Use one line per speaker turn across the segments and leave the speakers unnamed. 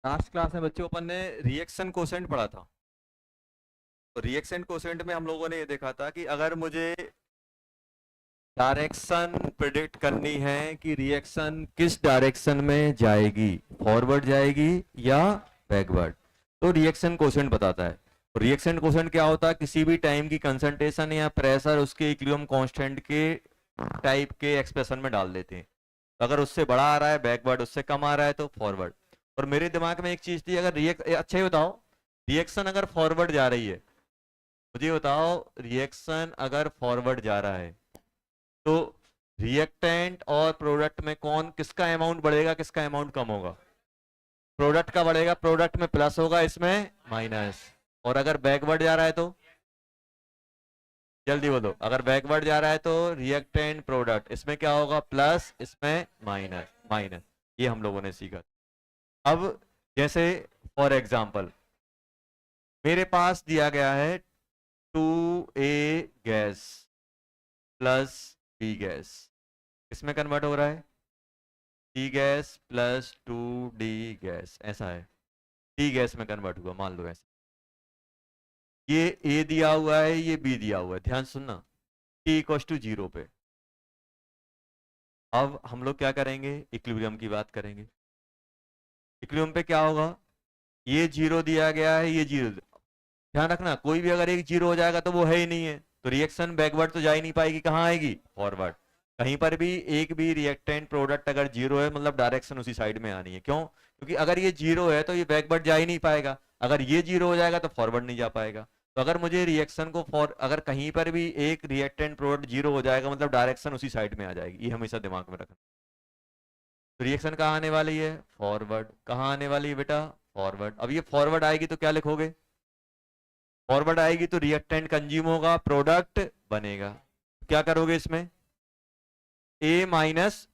Last class में बच्चों अपन ने रिएक्शन कोसेंट पढ़ा था। तो रिएक्शन कोसेंट में हम लोगों ने ये देखा था कि अगर मुझे डायरेक्शन प्रिडिक्ट करनी है कि रिएक्शन किस डायरेक्शन में जाएगी, फॉरवर्ड जाएगी या बैकवर्ड, तो रिएक्शन कोसेंट बताता है। रिएक्शन कोसेंट क्या होता है? किसी भी टाइम की कंसंट्रेशन या प्रेशर उसके इक्विलिब्रियम कांस्टेंट के टाइप के एक्सप्रेशन में डाल देते हैं। अगर उससे बड़ा आ रहा है बैकवर्ड, उससे कम आ रहा है तो फॉरवर्ड। और मेरे दिमाग में एक चीज थी, अगर अच्छा ही बताओ, रिएक्शन अगर फॉरवर्ड जा रही है, मुझे बताओ, रिएक्शन अगर फॉरवर्ड जा रहा है तो रिएक्टेंट और प्रोडक्ट में कौन, किसका अमाउंट बढ़ेगा, किसका अमाउंट कम होगा? प्रोडक्ट का बढ़ेगा, प्रोडक्ट में प्लस होगा, इसमें माइनस। और अगर बैकवर्ड जा रहा है तो जल्दी बोलो, अगर बैकवर्ड जा रहा है तो रिएक्टेंट प्रोडक्ट, इसमें क्या होगा? प्लस, इसमें माइनस माइनस। ये हम लोगों ने सीखा। अब जैसे फॉर एग्जांपल मेरे पास दिया गया है 2A gas plus B gas, इसमें कन्वर्ट हो रहा है C gas plus 2D gas, ऐसा है। D गैस में कन्वर्ट हुआ, मान लो ऐसा। ये A दिया हुआ है, ये B दिया हुआ है, ध्यान सुनना। T इक्वल टू 0 पे अब हम लोग क्या करेंगे? इक्विलिब्रियम की बात करेंगे। इक्विलिब्रियम पे क्या होगा? ये 0 दिया गया है, ये 0। ध्यान रखना, कोई भी अगर एक 0 हो जाएगा तो वो है ही नहीं है, तो रिएक्शन बैकवर्ड तो जा ही नहीं पाएगी, कहाँ आएगी? फॉरवर्ड। कहीं पर भी एक भी रिएक्टेंट प्रोडक्ट अगर 0 है, मतलब डायरेक्शन उसी साइड में आनी है। क्यों? क्योंकि अगर ये 0 है तो ये बैकवर्ड जा ही नहीं पाएगा, अगर ये 0 हो जाएगा तो फॉरवर्ड नहीं जा पाएगा। तो अगर मुझे रिएक्शन को अगर कहीं पर भी एक रिएक्टेंट प्रोडक्ट 0 हो जाएगा, मतलब डायरेक्शन उसी साइड में आ जाएगी, ये हमेशा दिमाग में रखना। तो रिएक्शन कहाँ आने वाली है? फॉरवर्ड। कहाँ आने वाली है बेटा? फॉरवर्ड। अब ये फॉरवर्ड आएगी तो क्या लिखोगे? फॉरवर्ड आएगी तो रिएक्टेंट कंज्यूम होगा, प्रोडक्ट बनेगा। क्या करोगे इसमें? ए माइनस,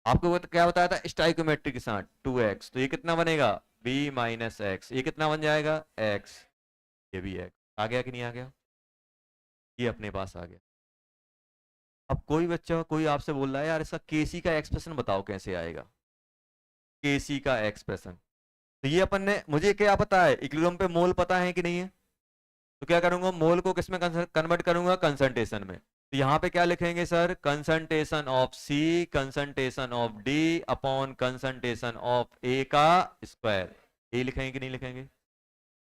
आपको क्या बताया था स्टाइकोमेट्रिक के साथ 2x, तो ये कितना बनेगा? b minus x. ये कितना बन जाएगा? x। ये भी x आ गया कि नहीं आ गया? ये अपने पास आ गया। अब कोई बच्चा, कोई आपसे बोल रहा है यार इसका केसी का एक्सप्रेशन बताओ कैसे आएगा, केसी का एक्सप्रेशन। तो ये अपन ने, मुझे क्या पता है, इक्विलिब्रियम पे मोल पता है कि नहीं है? तो क्या करूंगा, मोल को किस में कन्वर्ट करूंगा? कंसंट्रेशन में। तो यहां पे क्या लिखेंगे sir? Concentration of C, concentration of D upon concentration of A का स्क्वायर। ए लिखेंगे कि नहीं लिखेंगे?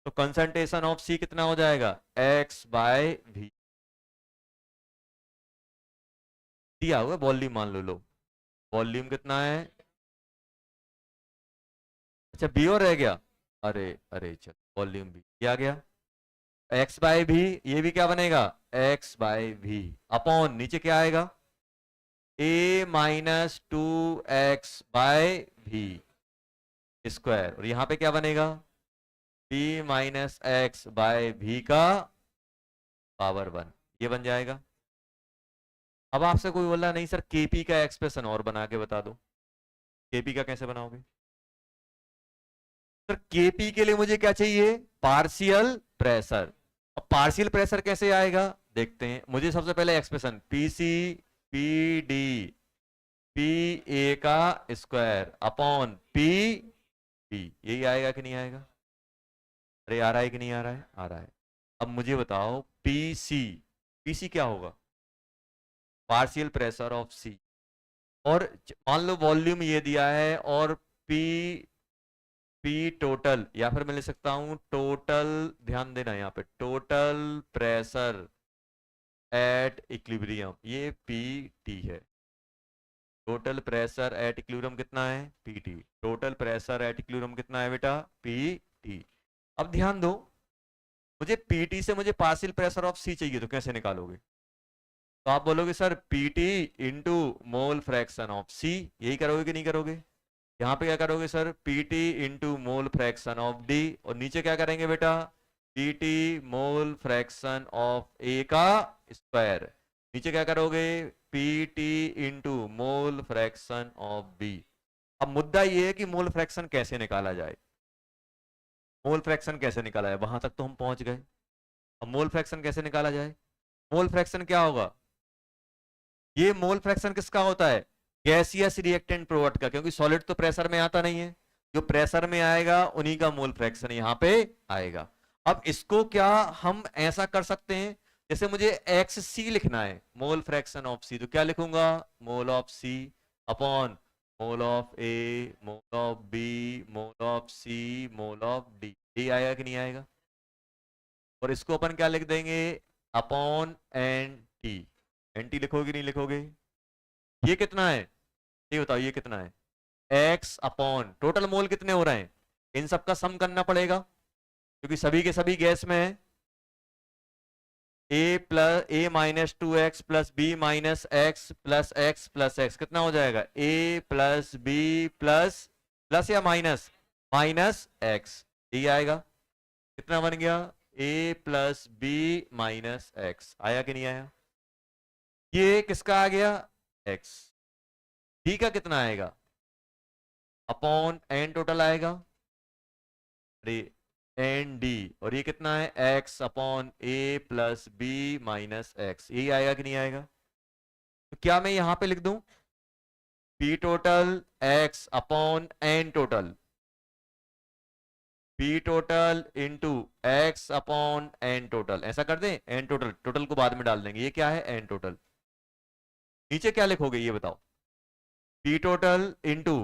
तो कंसंट्रेशन ऑफ सी कितना हो जाएगा? X by V. दिया हुआ वॉल्यूम मान लो, वॉल्यूम कितना है? अच्छा बी और रह गया, अरे अरे चल, वॉल्यूम भी क्या गया? एक्स बाय भी, ये भी क्या बनेगा? एक्स बाय भी अपॉन नीचे क्या आएगा? ए माइनस 2x बाय भी स्क्वायर। और यहां पे क्या बनेगा? b माइनस एक्स बाय भी का पावर 1, ये बन जाएगा। अब आपसे कोई बोला नहीं सर केपी का एक्सप्रेशन और बना के बता दो, केपी का कैसे बनाओगे? सर केपी के लिए मुझे क्या चाहिए? Partial pressure. अब पार्शियल प्रेशर कैसे आएगा देखते हैं। मुझे सबसे पहले expression PC P D, P A का स्क्वायर अपॉन पी बी, यही आएगा कि नहीं आएगा? अरे आ रहा है कि नहीं आ रहा है? आ रहा है। अब मुझे बताओ पीसी, पीसी क्या होगा? पार्शियल प्रेशर ऑफ सी। और मान लो वॉल्यूम ये दिया है, और पी, पी टोटल, या फिर मैं ले सकता हूं टोटल, ध्यान देना यहाँ पे, टोटल प्रेशर एट इक्विलिब्रियम, ये पी टी है। टोटल प्रेशर एट इक्विलिब्रियम कितना है? P T. Total pressure at equilibrium कितना है बेटा? P T. अब ध्यान दो, मुझे पीटी से मुझे पार्शियल प्रेशर ऑफ सी चाहिए, तो कैसे निकालोगे? तो आप बोलोगे sir PT into mole fraction of C, यही करोगे कि नहीं करोगे? यहाँ पे क्या करोगे sir? PT into mole fraction of D, और नीचे क्या करेंगे बेटा? PT mole fraction of A का स्क्वायर। नीचे क्या करोगे? PT into mole fraction of B. अब मुद्दा ये है कि मोल फ्रैक्शन कैसे निकाला जाए, मोल फ्रैक्शन कैसे निकाला जाए, वहां तक तो हम पहुंच गए। अब मोल फ्रैक्शन कैसे निकाला जाए? मोल फ्रैक्शन क्या होगा? ये मोल फ्रैक्शन किसका होता है? गैसियस रिएक्टेंट प्रोडक्ट का, क्योंकि सॉलिड तो प्रेशर में आता नहीं है। जो प्रेशर में आएगा उन्हीं का मोल फ्रैक्शन यहाँ पे आएगा। अब इसको क्या हम ऐसा कर सकते हैं, जैसे मुझे एक्स सी लिखना है, मोल फ्रैक्शन ऑफ सी, तो क्या लिखूंगा, mole of C upon mole of A, mole of B, mole of C, mole of D. ये आएगा कि नहीं आएगा? और इसको अपन क्या लिख देंगे, upon N T. N T लिखोगे नहीं लिखोगे? ये कितना है, ये बताओ, ये कितना है, एक्स अपॉन टोटल मोल कितने हो रहे हैं, इन सबका सम करना पड़ेगा क्योंकि सभी के सभी गैस में है। A minus two x plus B minus x plus x plus x कितना हो जाएगा, A plus B plus plus या माइनस माइनस एक्स, ये आएगा। कितना बन गया, A plus B minus x, आया कि नहीं आया? ये किसका आ गया, एक्स। डी का कितना आएगा, अपॉन एन टोटल आएगा, अरे एन डी, और ये कितना है, एक्स अपॉन ए प्लस बी माइनस एक्स, यही आएगा कि नहीं आएगा? तो क्या मैं यहां पे लिख दूं, P total X upon N total, P total into X upon N total, ऐसा कर दें, एन टोटल, टोटल को बाद में डाल देंगे, ये क्या है एन टोटल। नीचे क्या लिखोगे ये बताओ, पी टोटल इंटू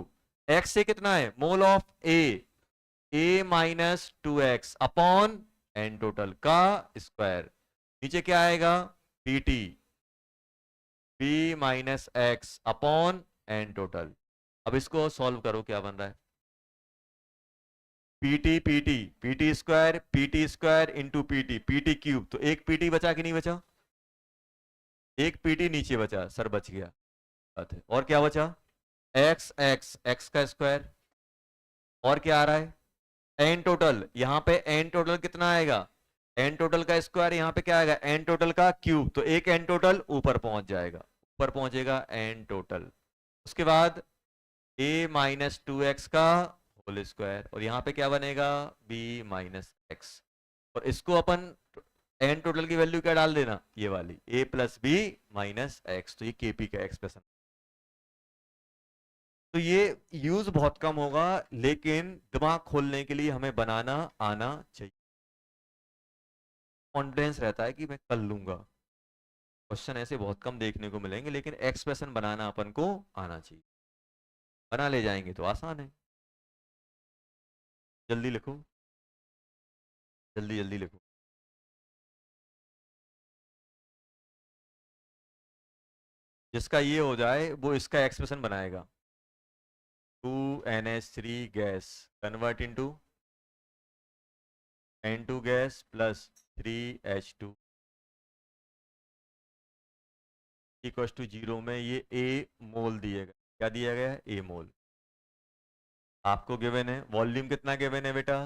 एक्स से कितना है, mole of A minus two X upon N total का स्क्वायर, नीचे क्या आएगा, P T B minus X upon N total. अब इसको सॉल्व करो, क्या बन रहा है, PT PT PT square into PT cube, तो एक पीटी बचा कि नहीं बचा, एक पीटी नीचे बचा, सर बच गया, बात है। और क्या बचा, एक्स एक्स एक्स का स्क्वायर, और क्या आ रहा है, एन टोटल, यहां पे एन टोटल कितना आएगा, एन टोटल का स्क्वायर, यहां पे क्या आएगा, एन टोटल का क्यूब, तो एक एन टोटल ऊपर पहुंच जाएगा, ऊपर पहुंचेगा एन टोटल। उसके बाद ए माइनस टू एक्स का होल स्क्वायर, और यहां पे क्या बनेगा, बी माइनस एक्स, और इसको अपन एन टोटल की वैल्यू क्या डाल देना, ये वाली ए प्लस बी माइनस एक्स, तो ये केपी का एक्सप्रेशन। तो ये यूज बहुत कम होगा, लेकिन दिमाग खोलने के लिए हमें बनाना आना चाहिए, कॉन्फिडेंस रहता है कि मैं कर लूंगा। क्वेश्चन ऐसे बहुत कम देखने को मिलेंगे, लेकिन एक्सप्रेशन बनाना अपन को आना चाहिए, बना ले जाएंगे तो आसान है। जल्दी लिखो, जल्दी जल्दी लिखो। जिसका ये हो जाए वो इसका एक्सप्रेशन बनाएगा, 2NH3 gas convert into N2 gas plus 3H2 equal to 0 में ये ए मोल दिएगा, क्या दिया गया है, ए मोल। आपको गिवन है वॉल्यूम, कितना गिवन है बेटा,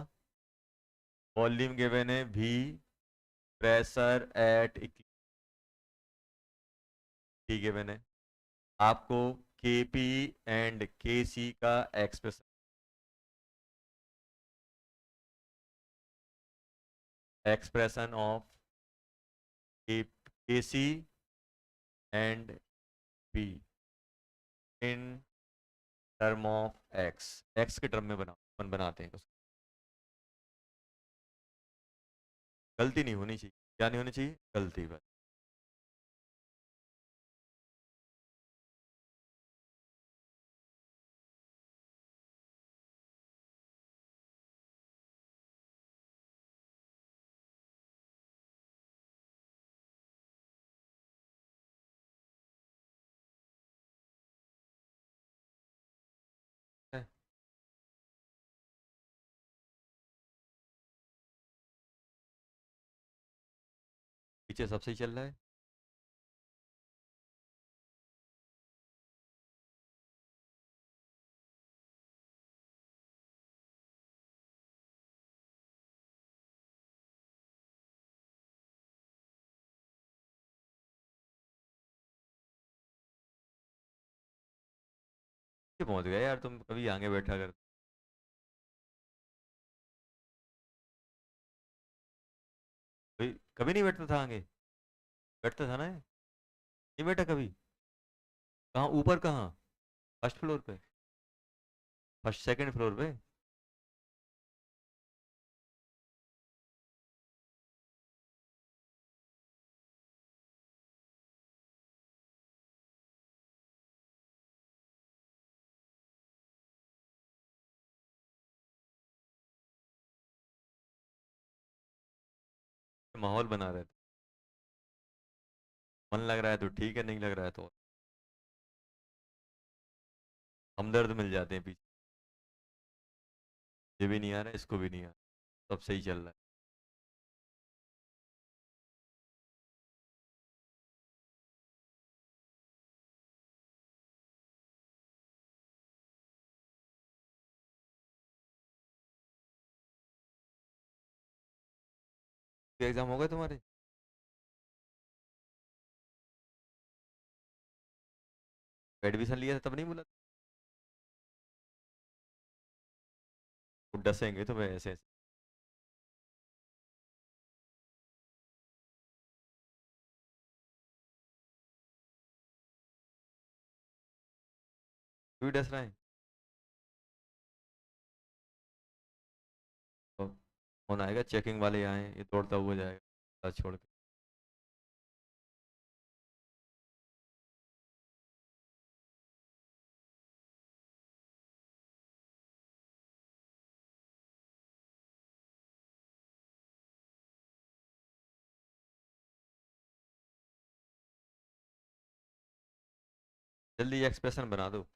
वॉल्यूम गिवन है V, pressure at equilibrium given है, आपको Kp एंड Kc का expression, expression of Kc and P in term of x के टर्म में अपन बनाते हैं, गलती नहीं होनी चाहिए, क्या नहीं होनी चाहिए, गलती बस। पीछे सब सही चल रहा है, पीछे पहुंच गए यार, तुम कभी आगे बैठा कर, कभी कभी नहीं बैठता था आगे, बैठता था ना, नहीं बैठा कभी, कहाँ ऊपर, कहाँ, फर्स्ट फ्लोर पे, फर्स्ट सेकंड फ्लोर पे, माहौल बना रहे थे। मन लग रहा है तो ठीक है, नहीं लग रहा है तो हमदर्द मिल जाते हैं पीछे। ये भी नहीं आ रहा, इसको भी नहीं आ रहा, सब सही चल रहा है। एग्जाम हो गए तुम्हारे? एडमिशन लिया था तब नहीं बोला? वो डसेंगे तुम्हें ऐसे ऐसे। क्यों डस रहे हैं? तो फोन आएगा, चेकिंग वाले आए, ये दौड़ता हुआ जाएगा छोड़ के। जल्दी एक्सप्रेशन बना दो।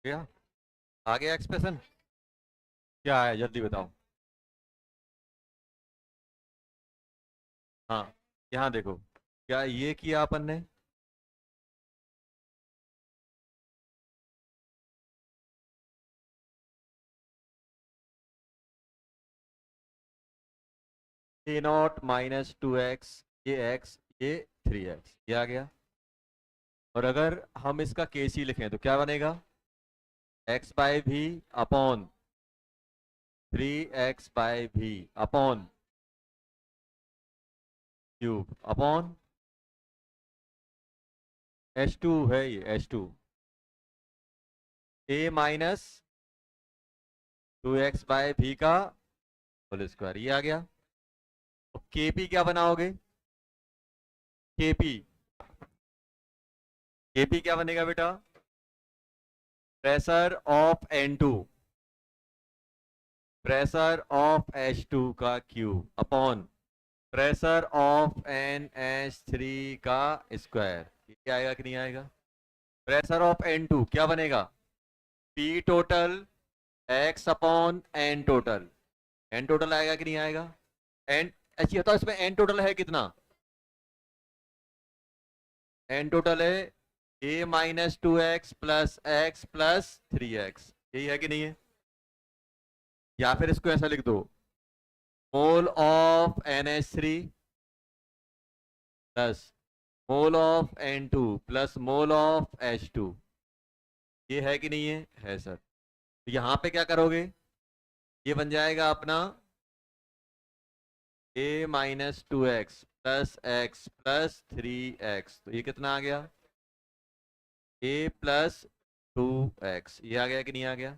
क्या आ गया एक्सप्रेशन? क्या है जल्दी बताओ। हाँ, यहाँ देखो, क्या ये किया अपन ने? ए नॉट माइनस 2x, ये x, ये 3x, ये आ गया। और अगर हम इसका केसी लिखें तो क्या बनेगा? x बाई भी upon 3x/v upon cube upon H2 है, ये H2, a माइनस 2x/v का होल स्क्वायर, ये आ गया। तो Kp क्या बनाओगे? Kp, Kp क्या बनेगा बेटा? Pressure of N2, pressure of H2 का cube upon pressure of NH3 का स्क्वायर, ये आएगा कि नहीं आएगा? प्रेशर ऑफ N2 क्या बनेगा? P total x upon N total, N total आएगा कि नहीं आएगा? एन, अच्छा बताओ इसमें एन टोटल है कितना? एन टोटल है a-2x + x + 3x, यही है कि नहीं है? या फिर इसको ऐसा लिख दो, mole of NH3 plus mole of N2 plus mole of H2, ये है कि नहीं है सर। तो यहां पे क्या करोगे? ये बन जाएगा अपना a-2x + x + 3x, तो ये कितना आ गया? a + 2x, ये आ गया कि नहीं आ गया?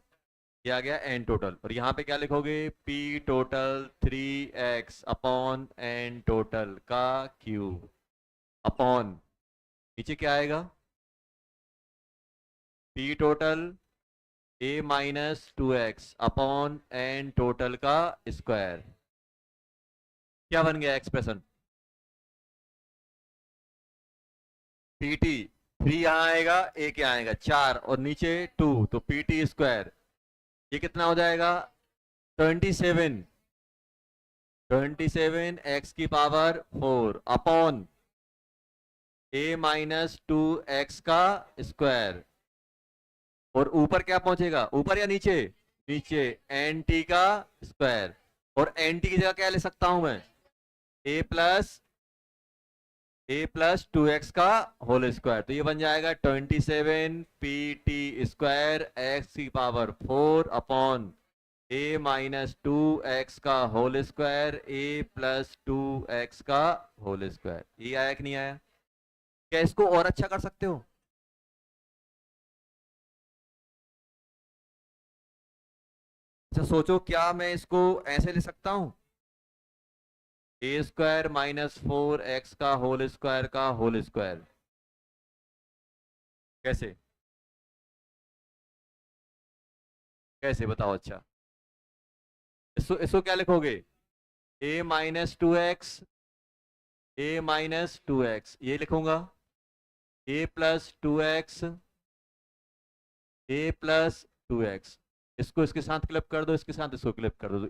ये आ गया एन टोटल। और यहाँ पे क्या लिखोगे? p total 3x upon N total का क्यूब अपॉन, नीचे क्या आएगा? p total a-2x upon N total का स्क्वायर। क्या बन गया एक्सप्रेशन? pt 3 यहाँ आएगा, a क्या आएगा 4, और नीचे 2, तो pt स्क्वायर, ये कितना हो जाएगा? 27, 27x⁴ अपॉन a-2x का स्क्वायर। और ऊपर क्या पहुंचेगा? ऊपर या नीचे? नीचे एन टी का स्क्वायर। और एन टी की जगह क्या ले सकता हूं मैं? a + 2x का होल स्क्वायर, तो ये बन जाएगा 27 pt² अपॉन a-2x का होल स्क्वायर a + 2x का होल स्क्वायर। ये आया कि नहीं आया? क्या इसको और अच्छा कर सकते हो? अच्छा सोचो, क्या मैं इसको ऐसे ले सकता हूं? a² - 4x का होल स्क्वायर का होल स्क्वायर। कैसे? कैसे बताओ? अच्छा, इसको क्या लिखोगे? a-2x, a-2x, ये लिखूंगा a + 2x, a + 2x। इसको इसके साथ क्लिप कर दो, इसके साथ इसको क्लिप कर दो, तो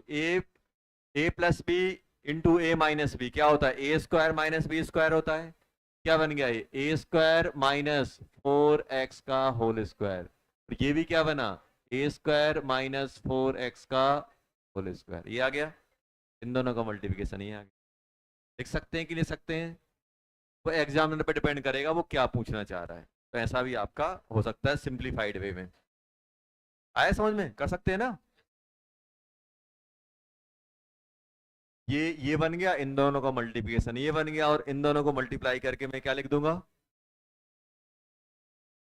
a+b इंटू a-b क्या होता है? a² - b² होता है। क्या बन गया? ये a² - 4x का होल स्क्वायर। और ये भी क्या बना? a² - 4x का होल स्क्वायर, ये आ गया। इन दोनों का मल्टीप्लिकेशन ये आ गया। लिख सकते हैं कि लिख सकते हैं? वो एग्जामिनर पे डिपेंड करेगा वो क्या पूछना चाह रहा है। तो ऐसा भी आपका हो सकता है सिंप्लीफाइड वे में। आया समझ में? कर सकते हैं ना? ये बन गया इन दोनों का मल्टीप्लिकेशन, ये बन गया, और इन दोनों को मल्टीप्लाई करके मैं क्या लिख दूंगा?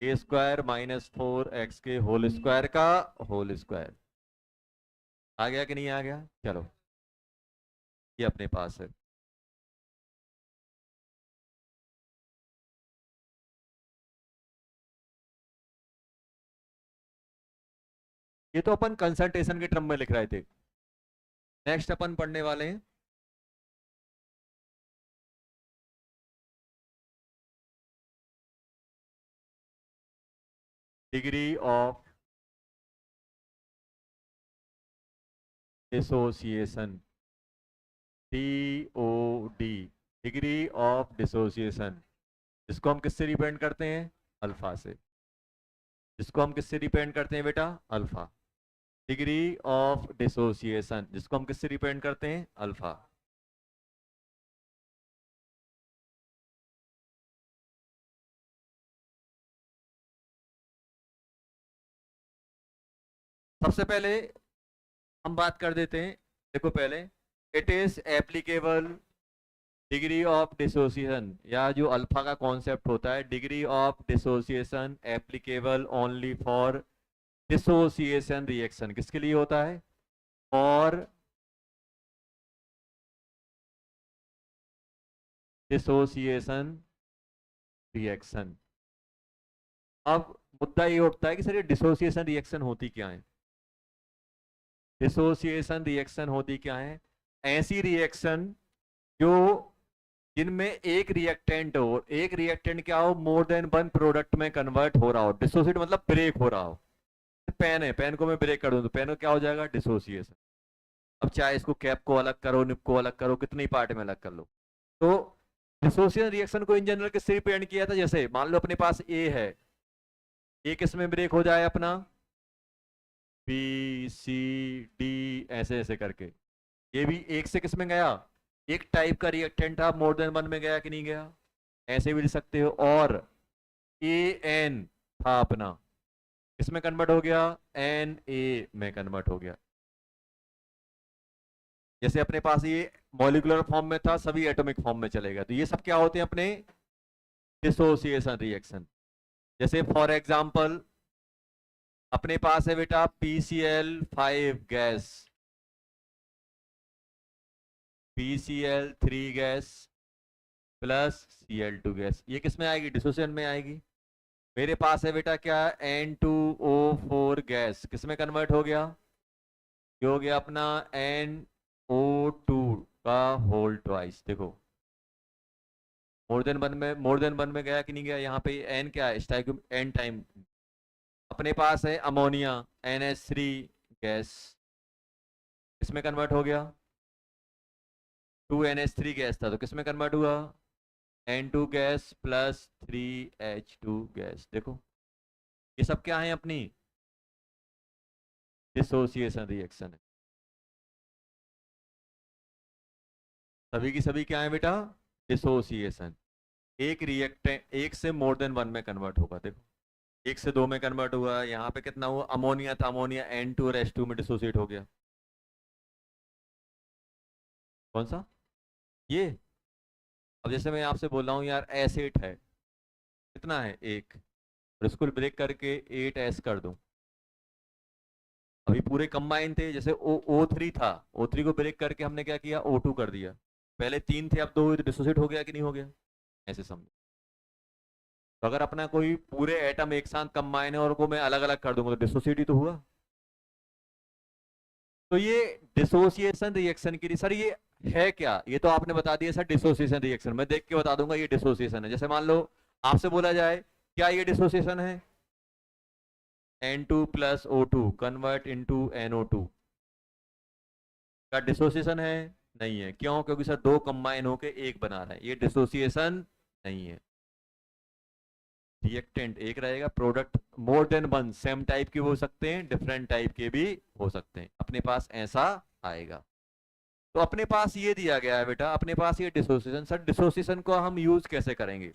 a² - 4x के होल स्क्वायर का होल स्क्वायर। आ गया कि नहीं आ गया? चलो, ये अपने पास है। ये तो अपन कंसंट्रेशन के टर्म में लिख रहे थे। नेक्स्ट अपन पढ़ने वाले हैं degree of dissociation, DOD, degree of dissociation, जिसको हम किससे रिप्रेजेंट करते हैं? अल्फा से। जिसको हम किससे रिप्रेजेंट करते हैं बेटा? अल्फा। डिग्री ऑफ डिसोसिएशन, जिसको हम किससे रिप्रेजेंट करते हैं? अल्फा। सबसे पहले हम बात कर देते हैं, देखो पहले, it is applicable, degree of dissociation, या जो अल्फा का कॉन्सेप्ट होता है, degree of dissociation applicable only for dissociation reaction. किसके लिए होता है? For dissociation reaction. अब मुद्दा ये उठता है कि सर ये डिसोसिएशन रिएक्शन होती क्या है? डिसोसिएशन रिएक्शन होती क्या है? ऐसी रिएक्शन जो जिनमें एक रिएक्टेंट हो, एक रिएक्टेंट क्या हो, मोर देन वन प्रोडक्ट में कन्वर्ट हो रहा हो। डिसोसिएट मतलब ब्रेक हो रहा हो। पेन है, पेन को मैं ब्रेक कर दूं तो पेन को क्या हो जाएगा? डिसोसिएशन। अब चाहे इसको कैप को अलग करो, निप को अलग करो, कितनी पार्ट में अलग कर लो, तो डिसोसिएशन रिएक्शन को इन जनरल किससे रिप्रेजेंट किया था? जैसे मान लो अपने पास ए है, ए किस में ब्रेक हो जाए अपना? B, C, D, ऐसे ऐसे करके। ये भी एक से किस में गया? एक टाइप का रिएक्टेंट था, मोर देन वन में गया कि नहीं गया? ऐसे भी लिख सकते हो। और AN था अपना, किसमें कन्वर्ट हो गया? Na में कन्वर्ट हो गया। जैसे अपने पास ये मॉलिक्यूलर फॉर्म में था, सभी एटॉमिक फॉर्म में चलेगा। तो ये सब क्या होते हैं अपने? Dissociation reaction. जैसे फॉर एग्जांपल अपने पास है बेटा PCl5 gas, PCl3 gas plus Cl2 gas, ये किस में आएगी? डिसोसिएशन में आएगी। मेरे पास है बेटा क्या? N2O4 गैस, किस में कन्वर्ट हो गया? ये हो गया अपना NO2 का होल ट्वाइस। देखो मोर देन वन में गया कि नहीं गया? यहाँ पे एन क्या है? स्टाइक एन टाइम। अपने पास है अमोनिया NH3 गैस, किसमें कन्वर्ट हो गया? 2NH3 गैस था तो किसमें कन्वर्ट हुआ? N2 gas plus 3H2 gas. देखो ये सब क्या है? अपनी डिसोसिएशन रिएक्शन है। सभी की सभी क्या है बेटा? डिसोसिएशन। एक रिएक्टेंट एक से मोर देन वन में कन्वर्ट होगा। देखो एक से दो में कन्वर्ट हुआ, यहाँ पे कितना हुआ? अमोनिया था, अमोनिया N2 और H2 में डिसोसिएट हो गया। कौन सा? ये। अब जैसे मैं आपसे बोल रहा हूँ यार एसिड है, कितना है? एक। और इसको ब्रेक करके 8S कर दूं, अभी पूरे कंबाइन थे। जैसे O3 था, O3 को ब्रेक करके हमने क्या किया? O2 कर दिया। पहले तीन थे, अब दो हुए, तो डिसोसिएट हो गया कि नहीं हो गया? ऐसे समझो। तो अगर अपना कोई पूरे एटम एक साथ कंबाइन है और को मैं अलग अलग कर दूंगा तो डिसोसिएट ही तो हुआ। तो ये डिसोसिएशन रिएक्शन के लिए सर ये है क्या? ये तो आपने बता दिया सर डिसोसिएशन रिएक्शन, मैं देख के बता दूंगा ये डिसोसिएशन है। जैसे मान लो आपसे बोला जाए क्या ये डिसोसिएशन है? N2 plus O2 convert into NO2 का डिसोसिएशन है? नहीं है। क्यों? क्योंकि सर दो कंबाइन होके एक बना रहा है, ये डिसोसिएशन नहीं है। रिएक्टेंट एक रहेगा, product more than one, same type के हो सकते हैं, डिफरेंट टाइप के भी हो सकते हैं, अपने पास ऐसा आएगा। तो अपने पास ये दिया गया है बेटा, अपने पास ये डिसोसिएशन। सर डिसोसिएशन को हम यूज कैसे करेंगे?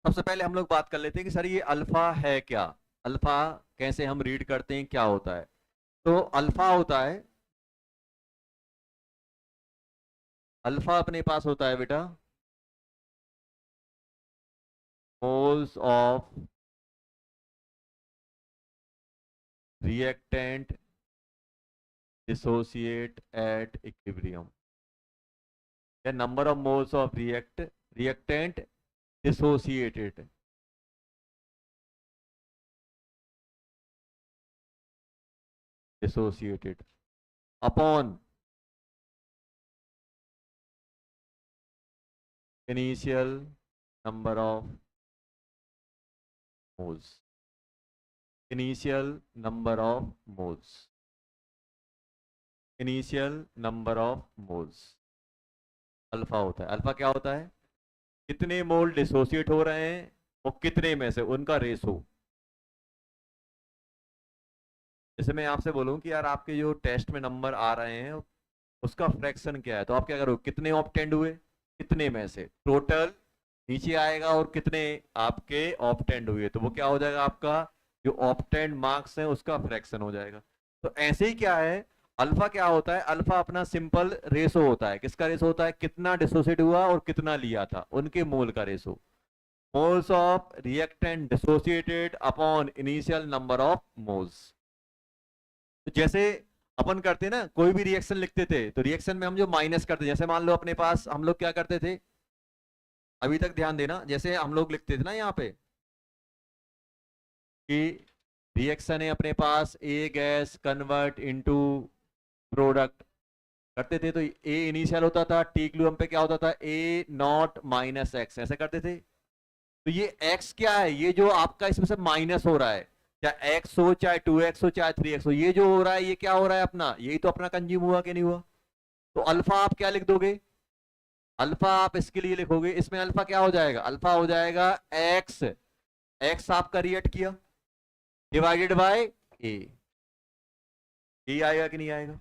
सबसे पहले हम लोग बात कर लेते हैं कि सर ये अल्फा है क्या? अल्फा कैसे हम रीड करते हैं, क्या होता है? तो अल्फा होता है, अल्फा अपने पास होता है बेटा moles of reactant dissociate at equilibrium, या number of moles of reactant dissociated dissociated upon initial number of moles, initial number of moles. Initial number of moles alpha होता है। अल्फा क्या होता है? कितने मोल डिसोसिएट हो रहे हैं और कितने में से उनका रेशो। जैसे मैं आपसे बोलूं कि यार आपके जो टेस्ट में नंबर आ रहे हैं उसका फ्रैक्शन क्या है, तो आप क्या करोगे, कितने ऑप्टेंड हुए, कितने में से टोटल नीचे आएगा और कितने आपके ऑप्टेंड हुए, तो वो क्या हो जाएगा, आपका जो ऑप्टेंड मार्क्स है उसका फ्रैक्शन हो जाएगा। तो ऐसे ही क्या है, अल्फा क्या होता है, अल्फा अपना सिंपल रेशो होता है। किसका रेशो होता है? कितना डिसोसिएट हुआ और कितना लिया था, उनके मोल का ratio. Moles of reactant dissociated upon initial number of moles. तो जैसे अपन करते ना, कोई भी रिएक्शन लिखते थे तो रिएक्शन में हम जो माइनस करते, जैसे मान लो अपने पास हम लोग क्या करते थे, अभी तक ध्यान देना, जैसे हम लोग लिखते थे ना यहाँ पे कि रिएक्शन है अपने पास, ए गैस कन्वर्ट इनटू प्रोडक्ट करते थे, तो ए इनिशियल होता था, टी इक्विलिब्रियम पे क्या होता था, ए नॉट माइनस एक्स, ऐसे करते थे। तो ये एक्स क्या है, ये जो आपका इसमें से माइनस हो रहा है, चाहे एक्स हो, चाहे 2x हो, चाहे 3x हो, ये जो हो रहा है ये क्या हो रहा है, अपना यही तो अपना कंज्यूम हुआ कि नहीं हुआ। तो अल्फा आप क्या लिख दोगे, अल्फा आप इसके लिए लिखोगे, इसमें अल्फा क्या हो जाएगा, अल्फा हो जाएगा एक्स, एक्स आपका रिएक्ट किया डिवाइडेड बाय ए, ये आएगा कि नहीं आएगा।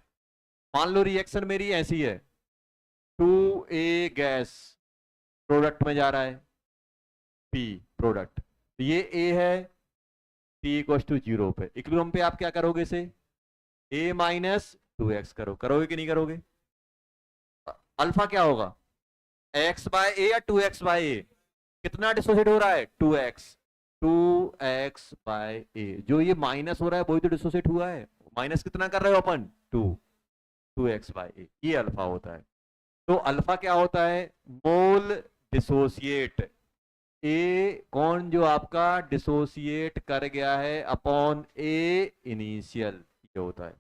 मान लो रिएक्शन मेरी ऐसी है, 2a गैस प्रोडक्ट में जा रहा है, P प्रोडक्ट, तो ये A है, T इक्वल्स टू 0 पे, इक्विलिब्रियम पे आप क्या करोगे, इसे A माइनस 2x करोगे कि नहीं करोगे। अल्फा क्या होगा, x बाय ए या 2x बाय ए, कितना डिसोसिएट हो रहा है, 2x बाय ए, जो ये माइनस हो रहा है वही तो डिसोसिएट हुआ है, माइनस कितना कर रहे हो अपन, 2x बाय ए, ये अल्फा होता है। तो अल्फा क्या होता है, मोल डिसोसिएट, ए कौन जो आपका डिसोसिएट कर गया है अपॉन ए इनिशियल, ये होता है।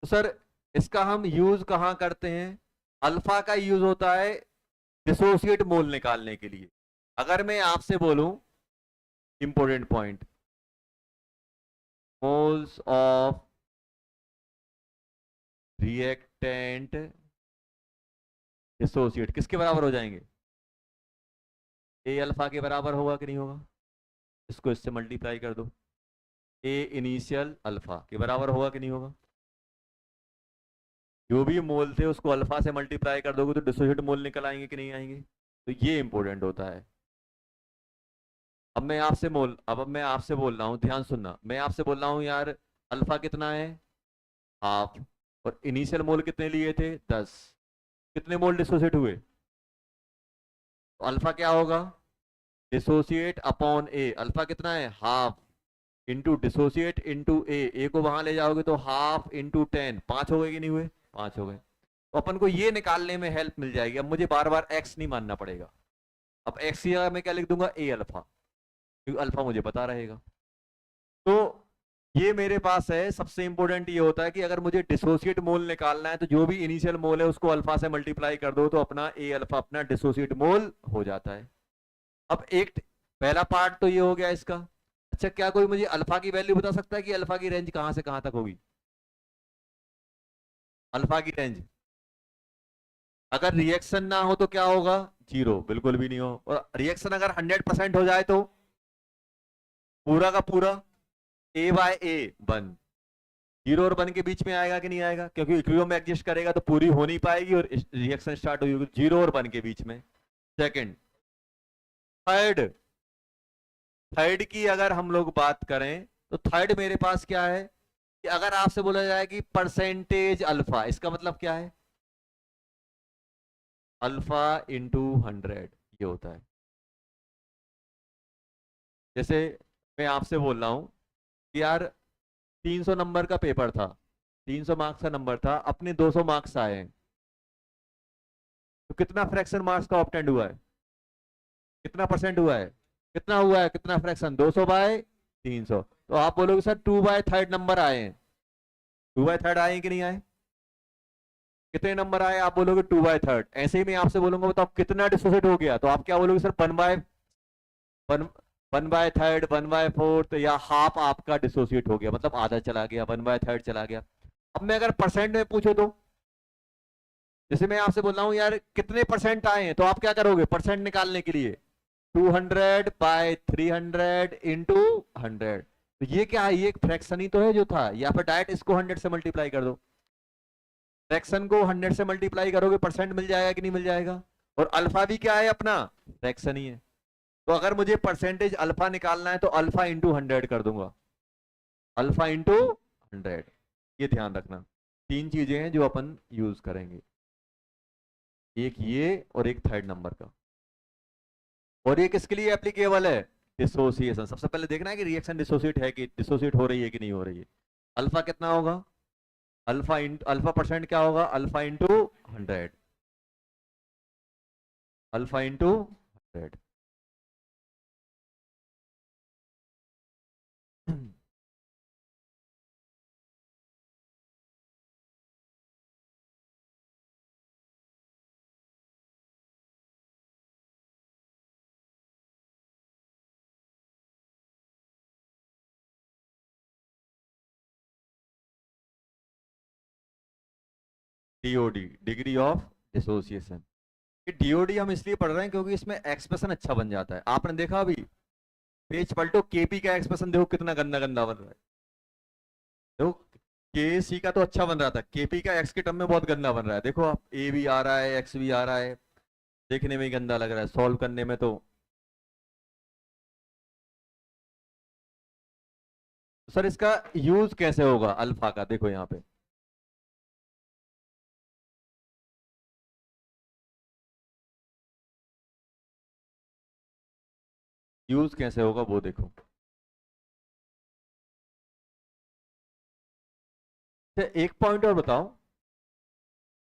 तो सर इसका हम यूज कहां करते हैं, अल्फा का यूज होता है डिसोसिएट मोल निकालने के लिए। अगर मैं आपसे बोलूं, important point, moles of reactant dissociate किसके बराबर हो जाएंगे, ए अल्फा के बराबर होगा कि नहीं होगा, इसको इससे मल्टीप्लाई कर दो, ए इनिशियल अल्फा के बराबर होगा कि नहीं होगा। जो भी मोल थे उसको अल्फा से मल्टीप्लाई कर दोगे तो डिसोसिएट मोल निकल आएंगे कि नहीं आएंगे। तो ये इंपॉर्टेंट होता है। अब मैं आपसे बोल रहा हूँ, ध्यान सुनना, मैं आपसे बोल रहा हूँ यार अल्फा कितना है, हाफ, और इनिशियल मोल कितने लिए थे, 10, कितने मोल डिसोसिएट हुए, तो अल्फा क्या होगा, डिसोसिएट अपॉन ए, अल्फा कितना है, हाफ, इंटू डिसोसिएट इंटू ए को वहां ले जाओगे तो हाफ इंटू 10, 5 हो गए कि नहीं हुए, 5 हो गए। तो अपन को ये निकालने में हेल्प मिल जाएगी, अब मुझे बार बार एक्स नहीं मानना पड़ेगा। अब एक्स की जगह मैं क्या लिख दूंगा, ए अल्फा, क्योंकि अल्फा मुझे पता रहेगा। तो ये मेरे पास है। सबसे इंपॉर्टेंट ये होता है कि अगर मुझे डिसोसिएट मोल निकालना है तो जो भी इनिशियल मोल है उसको अल्फा से मल्टीप्लाई कर दो तो अपना ए अल्फा अपना डिसोसिएट मोल हो जाता है। अब एक पहला पार्ट तो ये हो गया इसका। अच्छा, क्या कोई मुझे अल्फा की वैल्यू बता सकता है कि अल्फा की रेंज कहां से कहां तक होगी, अल्फा की रेंज, अगर रिएक्शन ना हो तो क्या होगा, 0, बिल्कुल भी नहीं हो, और रिएक्शन अगर 100% हो जाए तो पूरा का पूरा ए बाय ए 1, 0 और 1 के बीच में आएगा कि नहीं आएगा, क्योंकि इक्विलिब्रियम में एडजस्ट करेगा तो पूरी हो नहीं पाएगी और रिएक्शन स्टार्ट होगी 0 और 1 के बीच में। सेकंड, थर्ड की अगर हम लोग बात करें तो थर्ड मेरे पास क्या है कि अगर आपसे बोला जाए कि परसेंटेज अल्फा, इसका मतलब क्या है, अल्फा इंटू 100, ये होता है। जैसे मैं आपसे बोल रहा हूं कि यार 300 नंबर का पेपर था, 300 मार्क्स का नंबर था, अपने 200 मार्क्स आए हैं, तो कितना फ्रैक्शन मार्क्स का ऑब्टेंड हुआ है, कितना परसेंट हुआ है, कितना हुआ है, कितना फ्रैक्शन, 200 बाय 300। तो आप बोलोगे सर 2/3 नंबर आए हैं, 2/3 आए कि नहीं आए, कितने नंबर आए, आप बोलोगे 2/3। ऐसे ही मैं आपसे बोलूंगा बताओ कितना डिसोसिएट हो गया, तो आप क्या बोलोगे सर 1/3, 1/4 या हाफ आपका डिसोसिएट हो गया, मतलब आधा चला गया, 1/3 चला गया।
अब मैं अगर परसेंट में पूछो तो, जैसे मैं आपसे बोल रहा हूं यार कितने परसेंट आए हैं, तो आप क्या करोगे परसेंट निकालने के लिए 200 बाय 300 इंटू 100। तो ये क्या है, ये एक फ्रैक्शन ही तो है जो था, या फिर डायरेक्ट इसको 100 से मल्टीप्लाई कर दो। फ्रैक्शन को 100 से मल्टीप्लाई करोगे परसेंट मिल जाएगा कि नहीं मिल जाएगा। और अल्फा भी क्या है अपना, फ्रैक्शन ही है। तो अगर मुझे परसेंटेज अल्फा निकालना है तो अल्फा इंटू 100 कर दूंगा, अल्फा इंटू 100। ये ध्यान रखना, तीन चीजें हैं जो अपन यूज करेंगे, एक ये और एक थर्ड नंबर का। और ये किसके लिए एप्लीकेबल है, डिसोसिएशन। सबसे पहले देखना है कि रिएक्शन डिसोसिएट है कि डिसोसिएट हो रही है कि नहीं हो रही है। अल्फा कितना होगा, अल्फा परसेंट क्या होगा, alpha into 100, alpha into 100। DoD, degree of dissociation. ये डीओडी हम इसलिए पढ़ रहे हैं क्योंकि इसमें एक्सप्रेशन अच्छा बन जाता है। आपने देखा अभी पेज पलटो, केपी का एक्सप्रेशन देखो कितना गंदा गंदा बन रहा है। देखो के सी का तो अच्छा बन रहा था, केपी का एक्स के टर्म में बहुत गंदा बन रहा है। देखो आप, ए भी आ रहा है एक्स भी आ रहा है, देखने में ही गंदा लग रहा है, सॉल्व करने में तो। सर इसका यूज कैसे होगा अल्फा का, देखो यहाँ पे यूज कैसे होगा वो देखो। अच्छा, एक पॉइंट और बताओ,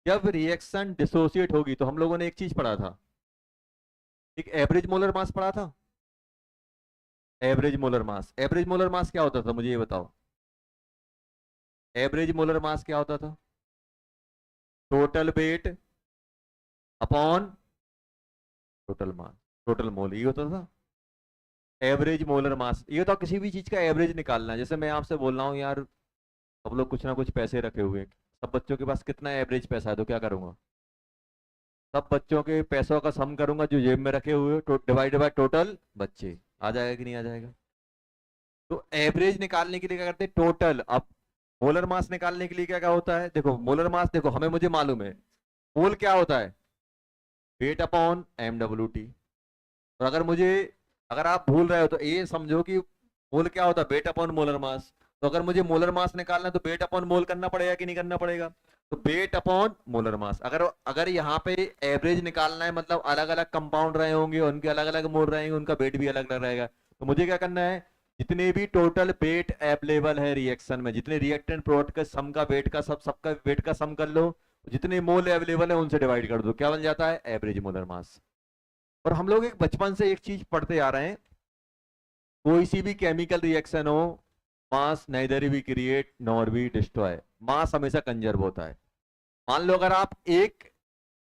जब रिएक्शन डिसोसिएट होगी तो हम लोगों ने एक चीज पढ़ा था, एक एवरेज मोलर मास पढ़ा था। एवरेज मोलर मास, एवरेज मोलर मास क्या होता था मुझे ये बताओ, एवरेज मोलर मास क्या होता था, total weight upon total mass, total mole, ये होता था एवरेज मोलर मास। ये तो किसी भी चीज का एवरेज निकालना है। जैसे मैं आपसे बोल रहा हूँ यार, सब लोग कुछ ना कुछ पैसे रखे हुए हैं, सब बच्चों के पास कितना एवरेज पैसा है, तो क्या करूंगा, सब बच्चों के पैसों का सम करूंगा जो जेब में रखे हुए, डिवाइड बाय टोटल बच्चे, आ जाएगा कि नहीं आ जाएगा। तो एवरेज निकालने के लिए क्या करते हैं, टोटल। अब मोलर मास निकालने के लिए क्या क्या होता है, देखो मोलर मास, देखो हमें मुझे मालूम है मोल क्या होता है, वेट अपॉन MWT। और अगर मुझे, अगर आप भूल रहे हो तो ये समझो कि मोल क्या होता है, वेट अपॉन मोलर मास। तो अगर मुझे मोलर मास निकालना है तो वेट अपॉन मोल करना पड़ेगा कि नहीं करना पड़ेगा, तो वेट अपॉन मोलर मास। अगर अगर यहाँ पे एवरेज निकालना है, मतलब अलग अलग कंपाउंड रहे होंगे, उनके अलग अलग मोल रहेंगे, उनका वेट भी अलग अलग रहेगा, तो मुझे क्या करना है, जितने भी टोटल वेट अवेलेबल है रिएक्शन में, जितने रिएक्टेंट प्रोडक्ट का सम का वेट का सबका वेट का सम कर लो, जितने मोल अवेलेबल है उनसे डिवाइड कर दो, क्या बन जाता है, एवरेज मोलर मास। और हम लोग एक बचपन से एक चीज पढ़ते आ रहे हैं, कोई सी भी केमिकल रिएक्शन हो, mass neither we create nor we destroy, mass हमेशा कंजर्व होता है। मान लो अगर आप एक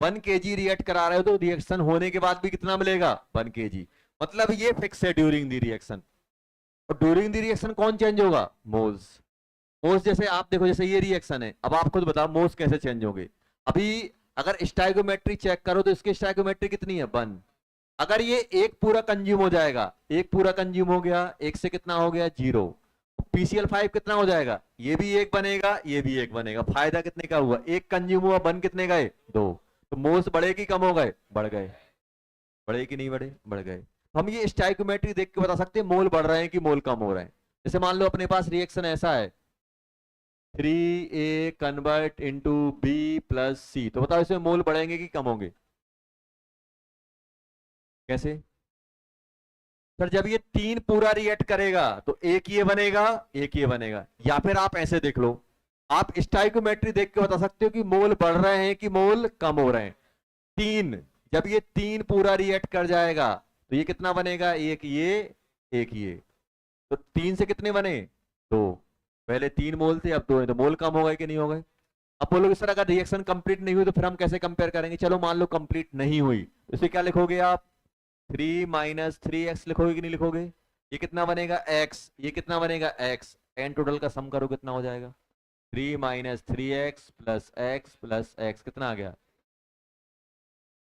1 kg रिएक्ट करा रहे हो तो रिएक्शन होने के बाद भी कितना मिलेगा, 1 kg। मतलब ये फिक्स है ड्यूरिंग द रिएक्शन। और ड्यूरिंग द रिएक्शन कौन चेंज होगा, मोल्स। मोल्स जैसे आप देखो, जैसे ये रिएक्शन है, अब आप खुद बताओ मोल्स कैसे चेंज होंगे। अभी अगर स्टाइकोमेट्री चेक करो तो इसकी स्टाइकोमेट्री कितनी है, 1। अगर ये एक पूरा कंज्यूम हो जाएगा, एक पूरा कंज्यूम हो गया, एक से कितना हो गया, 0। PCl5 कितना हो जाएगा, ये भी एक बनेगा, ये भी एक बनेगा, फायदा कितने का हुआ, एक कंज्यूम हुआ, बन कितने गए, 2। तो मोल्स बढ़े कि कम हो गए, बढ़ गए, बढ़े कि नहीं बढ़े, बढ़ गए। तो हम ये स्टाइकोमेट्री देख के बता सकते हैं मोल बढ़ रहे हैं कि मोल कम हो रहे हैं। जैसे मान लो अपने पास रिएक्शन ऐसा है, 3A कन्वर्ट इंटू B+C, तो बताओ इसमें मोल बढ़ेंगे कि कम होंगे, कैसे। सर जब ये 3 पूरा रिएक्ट करेगा तो एक ये बनेगा, एक ये बनेगा। या फिर आप ऐसे देख लो, आप स्टाइकोमेट्री देख के बता सकते हो कि मोल बढ़ रहे हैं कि मोल कम हो रहे हैं। 3, जब ये 3 पूरा रिएक्ट कर जाएगा तो ये कितना बनेगा, एक ये, एक ये। तो 3 से कितने बने, 2। पहले 3 मोल थे, अब 2 है, तो मोल कम हो गए कि नहीं हो गए। अब बोलोगे सर अगर रिएक्शन कंप्लीट नहीं हुई तो फिर हम कैसे कंपेयर करेंगे। चलो मान लो कंप्लीट नहीं हुई, तो इसे क्या लिखोगे आप, 3 - 3x लिखोगे कि नहीं लिखोगे। ये कितना बनेगा x, ये कितना बनेगा x, एन टोटल का सम करो कितना हो जाएगा, 3 minus 3x plus x plus x कितना आ गया?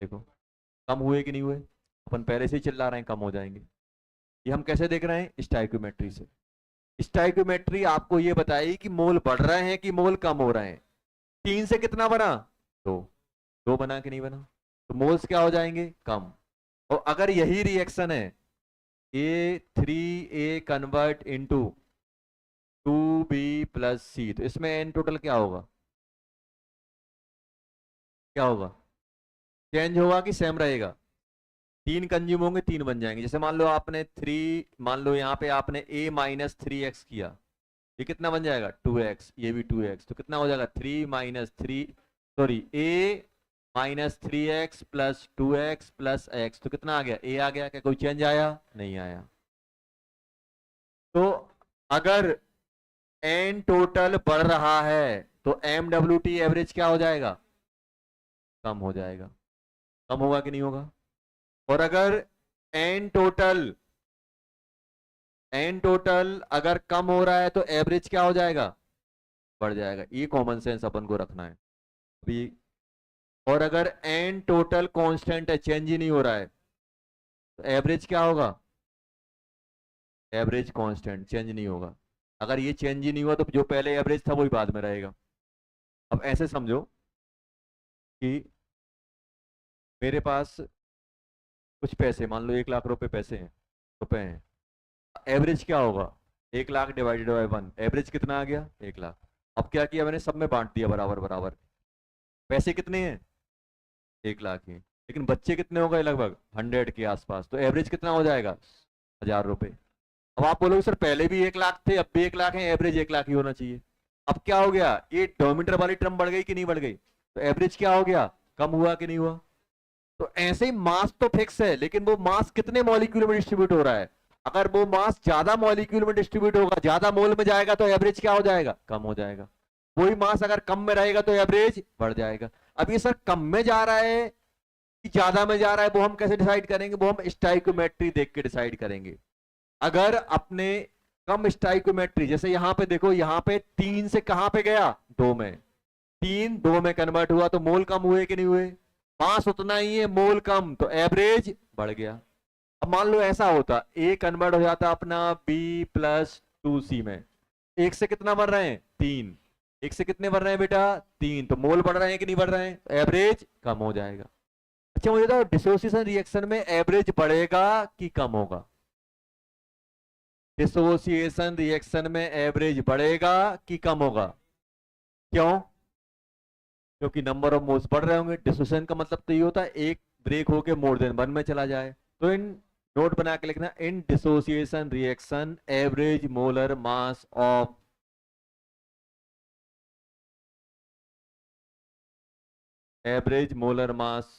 देखो कम हुए कि नहीं हुए? अपन पहले से ही चिल्ला रहे हैं कम हो जाएंगे। ये हम कैसे देख रहे हैं? स्टाइक्योमेट्री से। स्टाइक्योमेट्री आपको ये बताएगी कि मोल बढ़ रहे हैं कि मोल कम हो रहे हैं। 3 से कितना बना? 2। 2 बना कि नहीं बना? तो मोल्स क्या हो जाएंगे? कम। और अगर यही रिएक्शन है A3A convert into 2B plus सी, तो इसमें एन टोटल क्या होगा? क्या होगा? चेंज होगा कि सेम रहेगा? 3 कंज्यूम होंगे, 3 बन जाएंगे। जैसे मान लो आपने 3, मान लो यहाँ पे आपने a माइनस 3x किया, ये कितना बन जाएगा? 2x, ये भी 2x, तो कितना हो जाएगा? 3 minus 3, sorry a minus 3x plus 2x plus x, तो कितना आ गया? a आ गया। क्या कोई चेंज आया? नहीं आया। तो अगर n टोटल बढ़ रहा है तो MWT एवरेज क्या हो जाएगा? कम हो जाएगा। कम होगा कि नहीं होगा? और अगर n टोटल अगर कम हो रहा है तो एवरेज क्या हो जाएगा? बढ़ जाएगा। ये कॉमन सेंस अपन को रखना है अभी। और अगर n टोटल कांस्टेंट है, चेंज ही नहीं हो रहा है, तो एवरेज क्या होगा? एवरेज कांस्टेंट, चेंज नहीं होगा। अगर ये चेंज ही नहीं हुआ तो जो पहले एवरेज था वही बाद में रहेगा। अब ऐसे समझो कि मेरे पास कुछ पैसे, मान लो 1 लाख रुपए पैसे हैं, रुपए हैं। एवरेज क्या होगा? 1 लाख डिवाइडेड बाय 1, एवरेज कितना आ गया? 1 लाख। अब क्या किया मैंने? सब में बांट दिया बराबर बराबर। पैसे कितने हैं? 1 लाख ही, लेकिन बच्चे कितने हो गए? लगभग 100 के आसपास, तो एवरेज कितना हो जाएगा? 1000 रुपए। अब आप बोलोगे सर पहले भी 1 लाख थे, अब भी 1 लाख है, एवरेज 1 लाख ही होना चाहिए। अब क्या हो गया? ये डोमीटर वाली टर्म बढ़ गई कि नहीं बढ़ गई? तो एवरेज क्या हो गया? कम हुआ कि नहीं हुआ? तो ऐसे ही मास तो फिक्स है, लेकिन वो मास कितने मॉलिक्यूल में डिस्ट्रीब्यूट हो रहा है। अगर वो मास ज्यादा मॉलिक्यूल में डिस्ट्रीब्यूट होगा, ज्यादा मोल में जाएगा, तो एवरेज क्या हो जाएगा? कम हो जाएगा। वही मास अगर कम में रहेगा तो एवरेज बढ़ जाएगा। अब ये सर कम में जा रहा है कि ज्यादा में जा रहा है, वो हम कैसे डिसाइड करेंगे? वो हम स्टाइक्योमेट्री देख के डिसाइड करेंगे। अगर अपने कम स्टाइक्योमेट्री, जैसे यहां पे देखो, यहां पे 3 से कहां पे गया? 2 में। 3 2 में कन्वर्ट हुआ तो मोल कम हुए कि नहीं हुए? मास उतना ही है, मोल कम, तो एवरेज बढ़ गया। अब मान लो ऐसा होता, ए कन्वर्ट हो जाता अपना B प्लस 2C में। 1 से कितना बढ़ रहे हैं? 3। 1 से कितने बढ़ रहे हैं बेटा? 3, तो मोल बढ़ रहे हैं कि नहीं बढ़ रहे हैं? एवरेज कम हो जाएगा। अच्छा मुझे बताओ, डिसोसिएशन रिएक्शन में एवरेज बढ़ेगा कि कम होगा? डिसोसिएशन रिएक्शन में एवरेज बढ़ेगा कि कम होगा? क्यों? क्योंकि नंबर ऑफ मोल्स बढ़ रहे होंगे। डिसोसिएशन का मतलब तो ये होता है एक ब्रेक होके मोर देन 1 में चला जाए। तो इन नोट बना के लिखना, in dissociation reaction average molar mass of average molar mass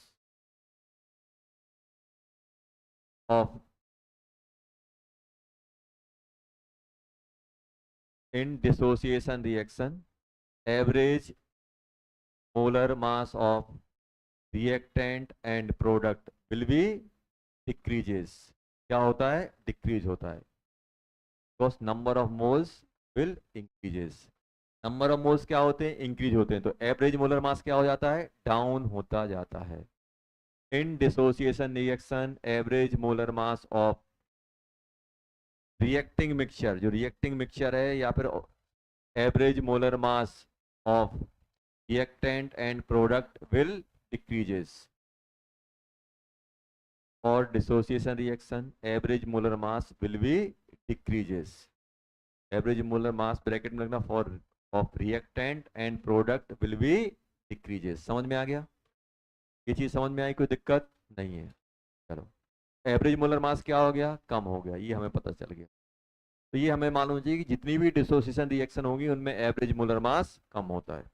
of in dissociation reaction average molar mass of reactant and product will be decreases. क्या होता है? डिक्रीज होता है, because number of moles will increases. Number of moles क्या होते हैं? Increase होते हैं। तो एवरेज मोलर मास क्या हो जाता है? डाउन होता जाता है। In dissociation reaction average molar mass of reacting mixture, जो रिएक्टिंग मिक्सचर है, या फिर average molar mass of reactant and product will decreases. और dissociation reaction average molar mass will be decreases. Average molar mass bracket में रखना for of reactant and product will be decreases. समझ में आ गया? ये चीज समझ में आई? कोई दिक्कत नहीं है? चलो, एवरेज मोलर मास क्या हो गया? कम हो गया, ये हमें पता चल गया। तो ये हमें मालूम चाहिए कि जितनी भी डिसोसिएशन रिएक्शन होगी उनमें एवरेज मोलर मास कम होता है।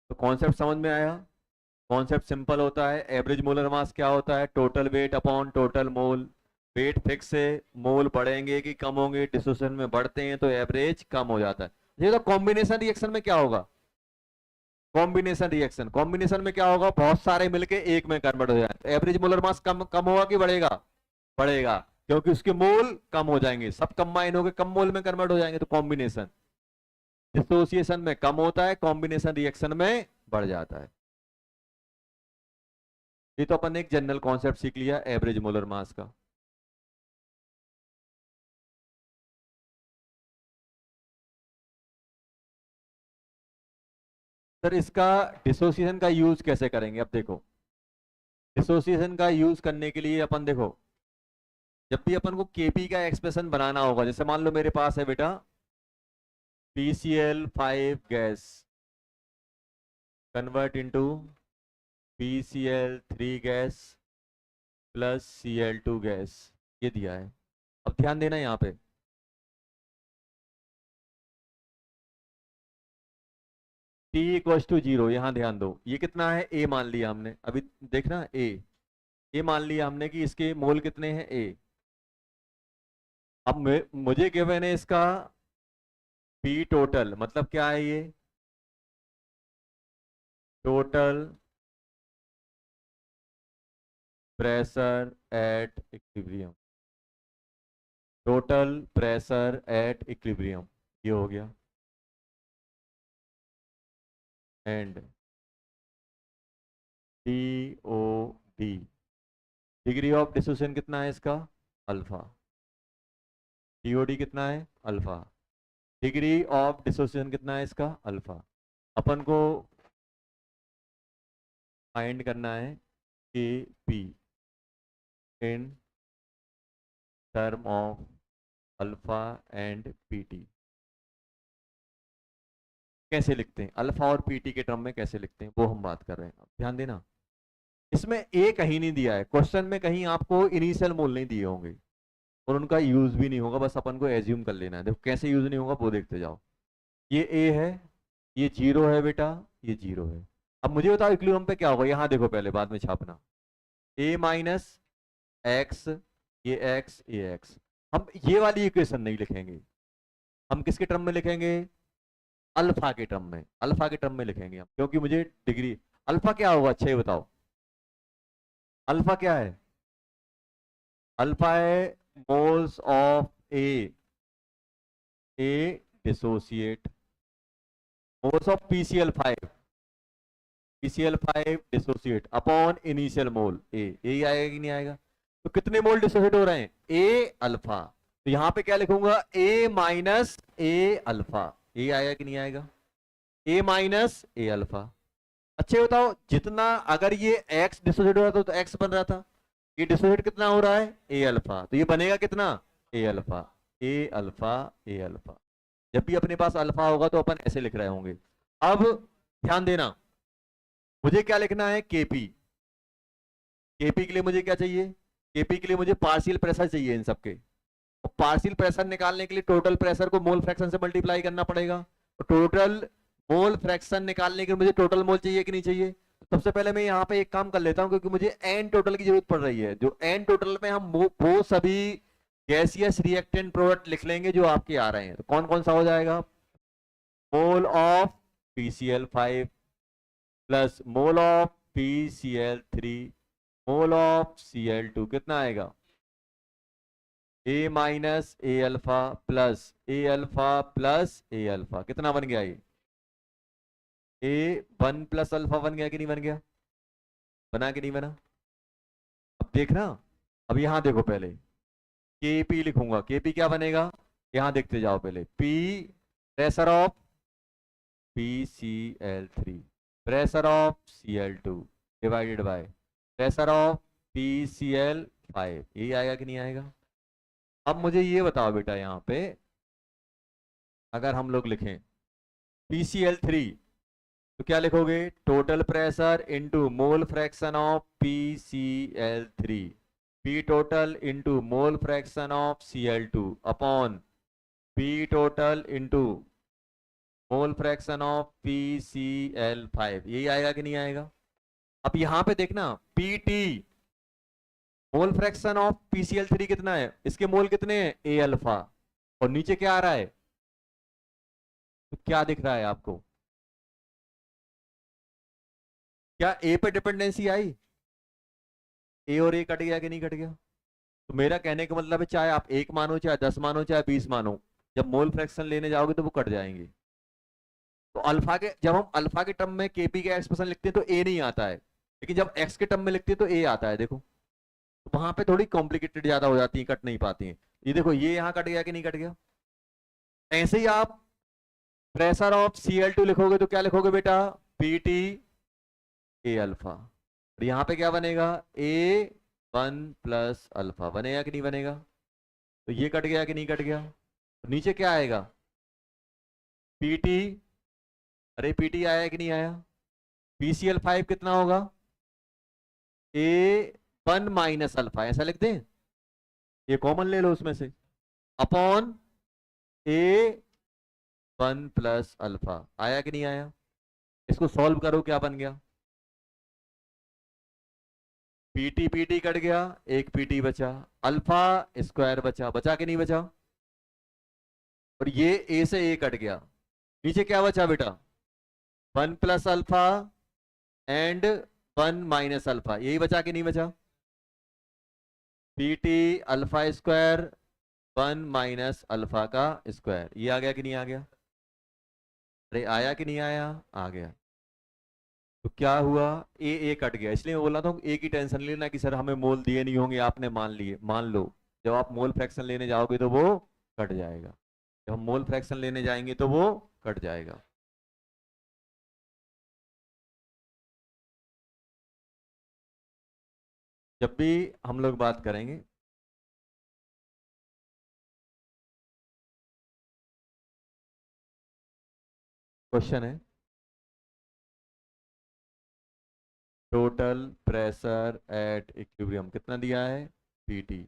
तो कॉन्सेप्ट समझ में आया? कॉन्सेप्ट सिंपल होता है। एवरेज मोलर मास क्या होता है? Total weight upon total mole. Weight fix है, मोल बढ़ेंगे कि कम होंगे? डिसोसिएशन में बढ़ते हैं तो एवरेज कम हो जाता है। ये तो कॉम्बिनेशन रिएक्शन में क्या होगा? कॉम्बिनेशन रिएक्शन, कॉम्बिनेशन में क्या होगा? बहुत सारे मिलके एक में कन्वर्ट हो जाए, तो एवरेज मोलर मास कम कम होगा कि बढ़ेगा? बढ़ेगा, क्योंकि उसके मोल कम हो जाएंगे, सब कंबाइन होकर कम मोल में कन्वर्ट हो जाएंगे, तो कॉम्बिनेशन। डिसोसिएशन में कम होता है, कॉम्बिनेशन रिएक्शन में बढ़ जाता है। ये तो अपन ने एक जनरल कॉन्सेप्ट सीख लिया एवरेज मोलर मास का। सर इसका डिसोसिएशन का यूज कैसे करेंगे? अब देखो, डिसोसिएशन का यूज करने के लिए अपन देखो, जब भी अपन को केपी का एक्सप्रेशन बनाना होगा, जैसे मान लो मेरे पास है बेटा PCl5 gas convert into PCl3 gas plus Cl2 gas, ये दिया है। अब ध्यान देना यहाँ पे, T इक्वल्स टू 0, यहाँ ध्यान दो, ये कितना है? A मान लिया हमने, अभी देखना A मान लिया हमने कि इसके मोल कितने हैं? A। अब मुझे गिवन है इसका P टोटल, मतलब क्या है ये? Total pressure at equilibrium, total pressure at equilibrium, ये हो गया। And DOD, degree of dissociation कितना है इसका? अल्फा। DOD कितना है? अल्फा। डिग्री ऑफ डिसोसिएशन कितना है इसका? अल्फा। अपन को फाइंड करना है KP in term of alpha and PT। कैसे लिखते हैं अल्फा और PT के टर्म में, कैसे लिखते हैं वो हम बात कर रहे हैं। अब ध्यान देना, इसमें A कहीं नहीं दिया है क्वेश्चन में, कहीं आपको इनिशियल मोल नहीं दिए होंगे और उनका यूज भी नहीं होगा, बस अपन को एज्यूम कर लेना है। देखो कैसे यूज नहीं होगा वो देखते जाओ। ये A है, ये 0 है बेटा, ये 0 है। अब मुझे बताओ इक्विलिब्रियम पे क्या होगा? यहाँ देखो पहले, बाद में छापना। A माइनस एक्स, ये x, ये x। हम ये वाली इक्वेशन नहीं लिखेंगे, हम किसके टर्म में लिखेंगे? अल्फा के टर्म में, अल्फा के टर्म में लिखेंगे हम, क्योंकि मुझे डिग्री अल्फा क्या होगा? अच्छा ये बताओ, अल्फा क्या है? अल्फा है moles of A dissociate, moles of PCl5 dissociate upon initial mole A, यही आएगा कि नहीं आएगा? तो कितने मोल डिसोसिएट हो रहे हैं? A alpha. तो यहां पे क्या लिखूंगा? A माइनस A अल्फा, ये आएगा कि नहीं आएगा? A minus A alpha. अच्छे बताओ, जितना अगर ये x डिसोसिएट हो रहा था तो x बन रहा था, ये डिसोसिएट कितना हो रहा है? A अल्फा, तो ये बनेगा कितना? A alpha, A alpha, A alpha. जब भी अपने पास अल्फा होगा तो अपन ऐसे लिख रहे होंगे। अब ध्यान देना, मुझे क्या लिखना है? KP। KP के लिए मुझे क्या चाहिए? KP के लिए मुझे पार्शियल प्रेशर चाहिए इन सबके, और पार्शियल प्रेशर निकालने के लिए टोटल प्रेशर को मोल फ्रैक्शन से मल्टीप्लाई करना पड़ेगा। तो टोटल मोल फ्रैक्शन निकालने के लिए मुझे टोटल मोल चाहिए कि नहीं चाहिए? तो सबसे पहले मैं यहाँ पे एक काम कर लेता हूँ, क्योंकि मुझे एन टोटल की जरूरत पड़ रही है। जो एन टोटल में हम वो सभी गैसियस रिएक्टेंट प्रोडक्ट लिख लेंगे जो आपके आ रहे हैं। तो कौन कौन सा हो जाएगा? Mole of PCl5 plus mole of PCl3 mole of Cl2, कितना आएगा? A minus A alpha plus A alpha plus A alpha, कितना बन गया? ये A1 प्लस अल्फा बन गया कि नहीं बन गया? बना कि नहीं बना? अब देखना, अब यहां देखो, पहले KP लिखूंगा। KP क्या बनेगा? यहां देखते जाओ पहले, P pressure of PCl3 pressure of Cl2 divided by pressure of PCl5, ये आएगा कि नहीं आएगा? अब मुझे ये बताओ बेटा, यहां पे अगर हम लोग लिखें PCl3 तो क्या लिखोगे? Total pressure into mole fraction of PCl3, P total into mole fraction of Cl2 upon P total into mole fraction of PCl5, यही आएगा कि नहीं आएगा? अब यहां पे देखना, PT mole fraction of PCl3 कितना है? इसके मोल कितने हैं? A अल्फा, और नीचे क्या आ रहा है? तो क्या दिख रहा है आपको? क्या A पे डिपेंडेंसी आई? A और A कट गया कि नहीं कट गया? तो मेरा कहने का मतलब है, चाहे आप 1 मानो, चाहे 10 मानो, चाहे 20 मानो, जब मोल फ्रैक्शन लेने जाओगे तो वो कट जाएंगे। तो अल्फा के, जब हम अल्फा के टर्म में केपी का एक्सप्रेशन लिखते हैं तो ए नहीं आता है, लेकिन जब एक्स के टर्म में लिखते हैं तो ए आता है। देखो, तो वहां पे थोड़ी कॉम्प्लिकेटेड ज्यादा हो जाती है, कट नहीं पाती हैं। ये देखो, ये यहाँ कट गया कि नहीं कट गया। ऐसे ही आप प्रेशर ऑफ Cl2 लिखोगे तो क्या लिखोगे बेटा, Pt ए अल्फा। और यहाँ पे क्या बनेगा, A1 प्लस अल्फा बनेगा कि नहीं बनेगा। तो ये कट गया कि नहीं कट गया। तो नीचे क्या आएगा, Pt, अरे Pt आया कि नहीं आया। PCl5 कितना होगा, A1 माइनस अल्फा, ऐसा लिख दें, ये कॉमन ले लो उसमें से, अपॉन A1 प्लस अल्फा। आया कि नहीं आया। इसको सॉल्व करो, क्या बन गया, पीटी पीटी कट गया, एक पीटी बचा, अल्फा स्क्वायर बचा, बचा कि नहीं बचा। और ये ए से ए कट गया, नीचे क्या बचा बेटा, 1 plus alpha and 1 minus alpha, यही बचा कि नहीं बचा। PT alpha square 1 minus alpha का स्क्वायर, ये आ गया कि नहीं आ गया। अरे आया कि नहीं आया, आ गया। तो क्या हुआ, ए कट गया। इसलिए मैं बोल रहा था ए की टेंशन लेना कि सर हमें मोल दिए नहीं होंगे, आपने मान लिए, मान लो जब आप मोल फ्रैक्शन लेने जाओगे तो वो कट जाएगा, जब हम मोल फ्रैक्शन लेने जाएंगे तो वो कट जाएगा। जब भी हम लोग बात करेंगे, क्वेश्चन है टोटल प्रेशर एट इक्विलिब्रियम कितना दिया है, पीटी,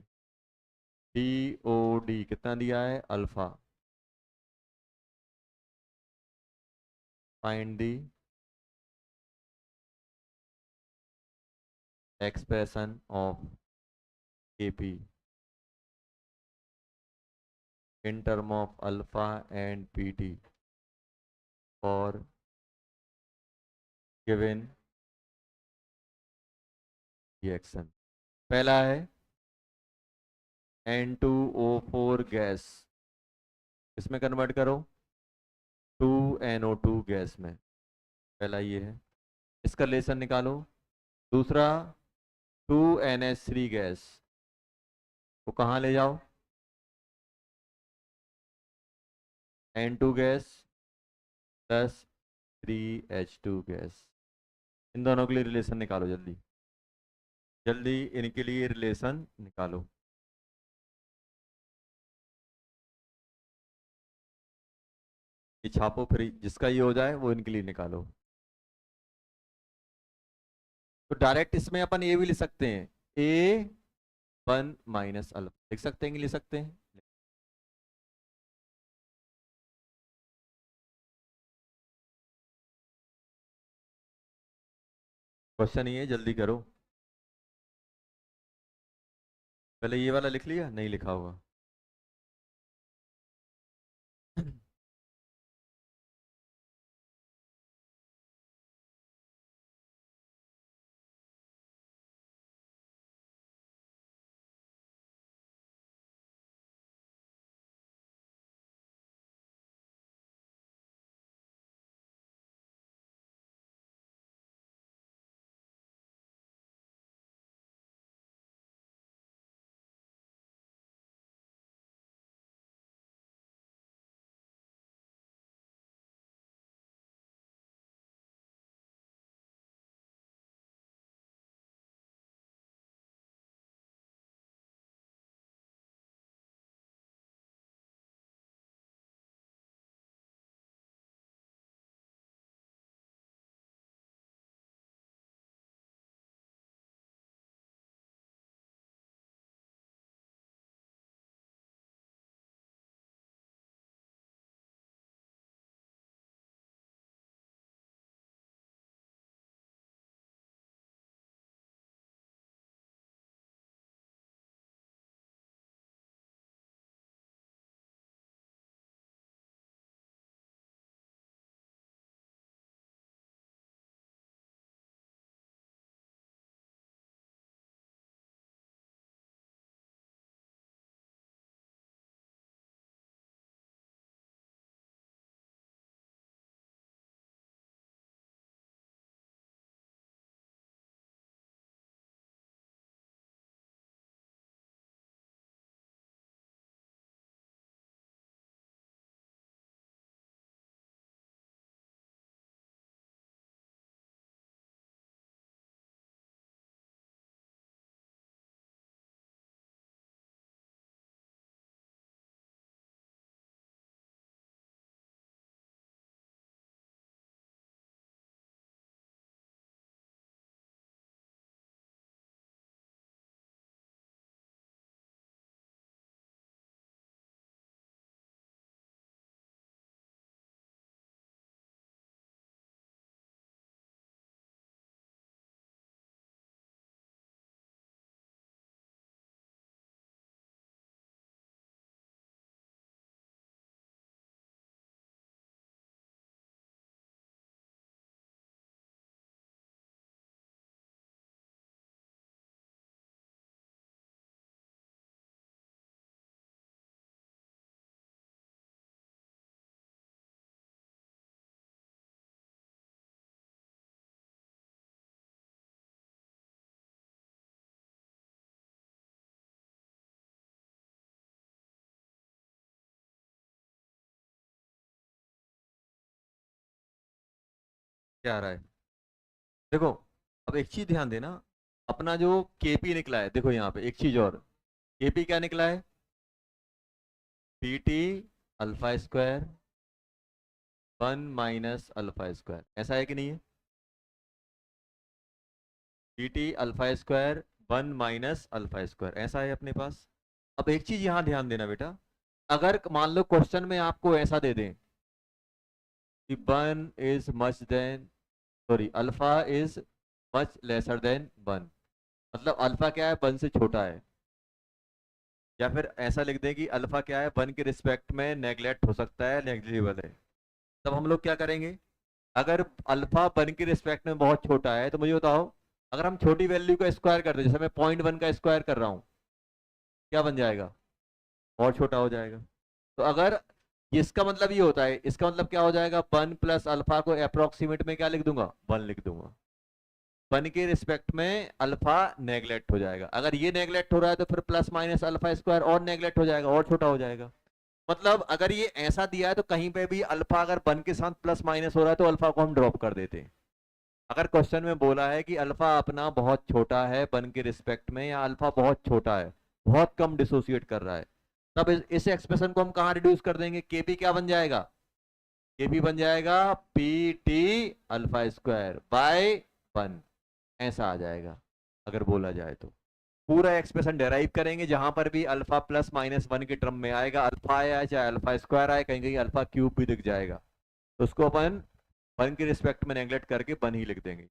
टीओडी कितना दिया है, alpha, find the expression of KP in term of alpha and pt for given reaction। पहला है N2O4 गैस, इसमें कन्वर्ट करो 2NO2 गैस में, पहला ये है, इसका रिलेशन निकालो। दूसरा 2NH3 गैस को कहाँ ले जाओ, N2 gas plus 3H2 gas, इन दोनों के लिए रिलेशन निकालो, जल्दी जल्दी इनके लिए रिलेशन निकालो। ये छापो, फिर जिसका ये हो जाए वो इनके लिए निकालो। तो डायरेक्ट इसमें अपन ये भी लिख सकते हैं, A1 माइनस अल्फा लिख सकते हैं कि लिख सकते हैं। क्वेश्चन ये है, जल्दी करो। पहले ये वाला लिख लिया, नहीं लिखा होगा। क्या आ रहा है? देखो, अब एक चीज ध्यान देना, अपना जो केपी निकला है, देखो यहाँ पे एक चीज और, केपी क्या निकला है? P T alpha square 1 - alpha square, ऐसा है कि नहीं है? P T alpha square 1 - alpha square, ऐसा है अपने पास। अब एक चीज यहाँ ध्यान देना बेटा, अगर मान लो क्वेश्चन में आपको ऐसा दे दें कि 1 sorry alpha is much lesser than 1, मतलब अल्फा क्या है, 1 से छोटा है, या फिर ऐसा लिख दें कि अल्फा क्या है, 1 के रिस्पेक्ट में नेग्लेक्ट हो सकता है, नेग्लिजिबल है, तब हम लोग क्या करेंगे? अगर अल्फा 1 के रिस्पेक्ट में बहुत छोटा है तो मुझे बताओ, अगर हम छोटी वैल्यू का स्क्वायर कर दें, जैसे मैं 0.1 का स्क्वायर कर रहा हूँ, क्या बन जाएगा? और छोटा हो जाएगा। तो अगर इसका मतलब ये होता है, इसका मतलब क्या हो जाएगा, 1 प्लस अल्फा को अप्रोक्सीमेट में क्या लिख दूंगा, 1 लिख दूंगा। 1 के रिस्पेक्ट में अल्फा नेग्लेक्ट हो जाएगा, अगर ये नेग्लेक्ट हो रहा है तो फिर प्लस माइनस अल्फा स्क्वायर और नेग्लेक्ट हो जाएगा, और छोटा हो जाएगा। मतलब अगर ये ऐसा दिया है तो कहीं पे भी अल्फा अगर 1 के साथ प्लस माइनस हो रहा है तो अल्फा को हम ड्रॉप कर देते हैं। अगर क्वेश्चन में बोला है कि अल्फा अपना बहुत छोटा है 1 के रिस्पेक्ट में, या अल्फा बहुत छोटा है, बहुत कम डिसोसिएट कर रहा है, तब इस एक्सप्रेशन को हम कहाँ रिड्यूस कर देंगे? केपी क्या बन जाएगा? केपी बन जाएगा P T alpha square by 1, ऐसा आ जाएगा अगर बोला जाए तो। पूरा एक्सप्रेशन डेराइव करेंगे, जहां पर भी अल्फा प्लस माइनस 1 के टर्म में आएगा, अल्फा आया चाहे अल्फा स्क्वायर आए, कहीं कहीं अल्फा क्यूब भी दिख जाएगा, तो उसको अपन 1 के रिस्पेक्ट में नेग्लेक्ट करके 1 ही लिख देंगे।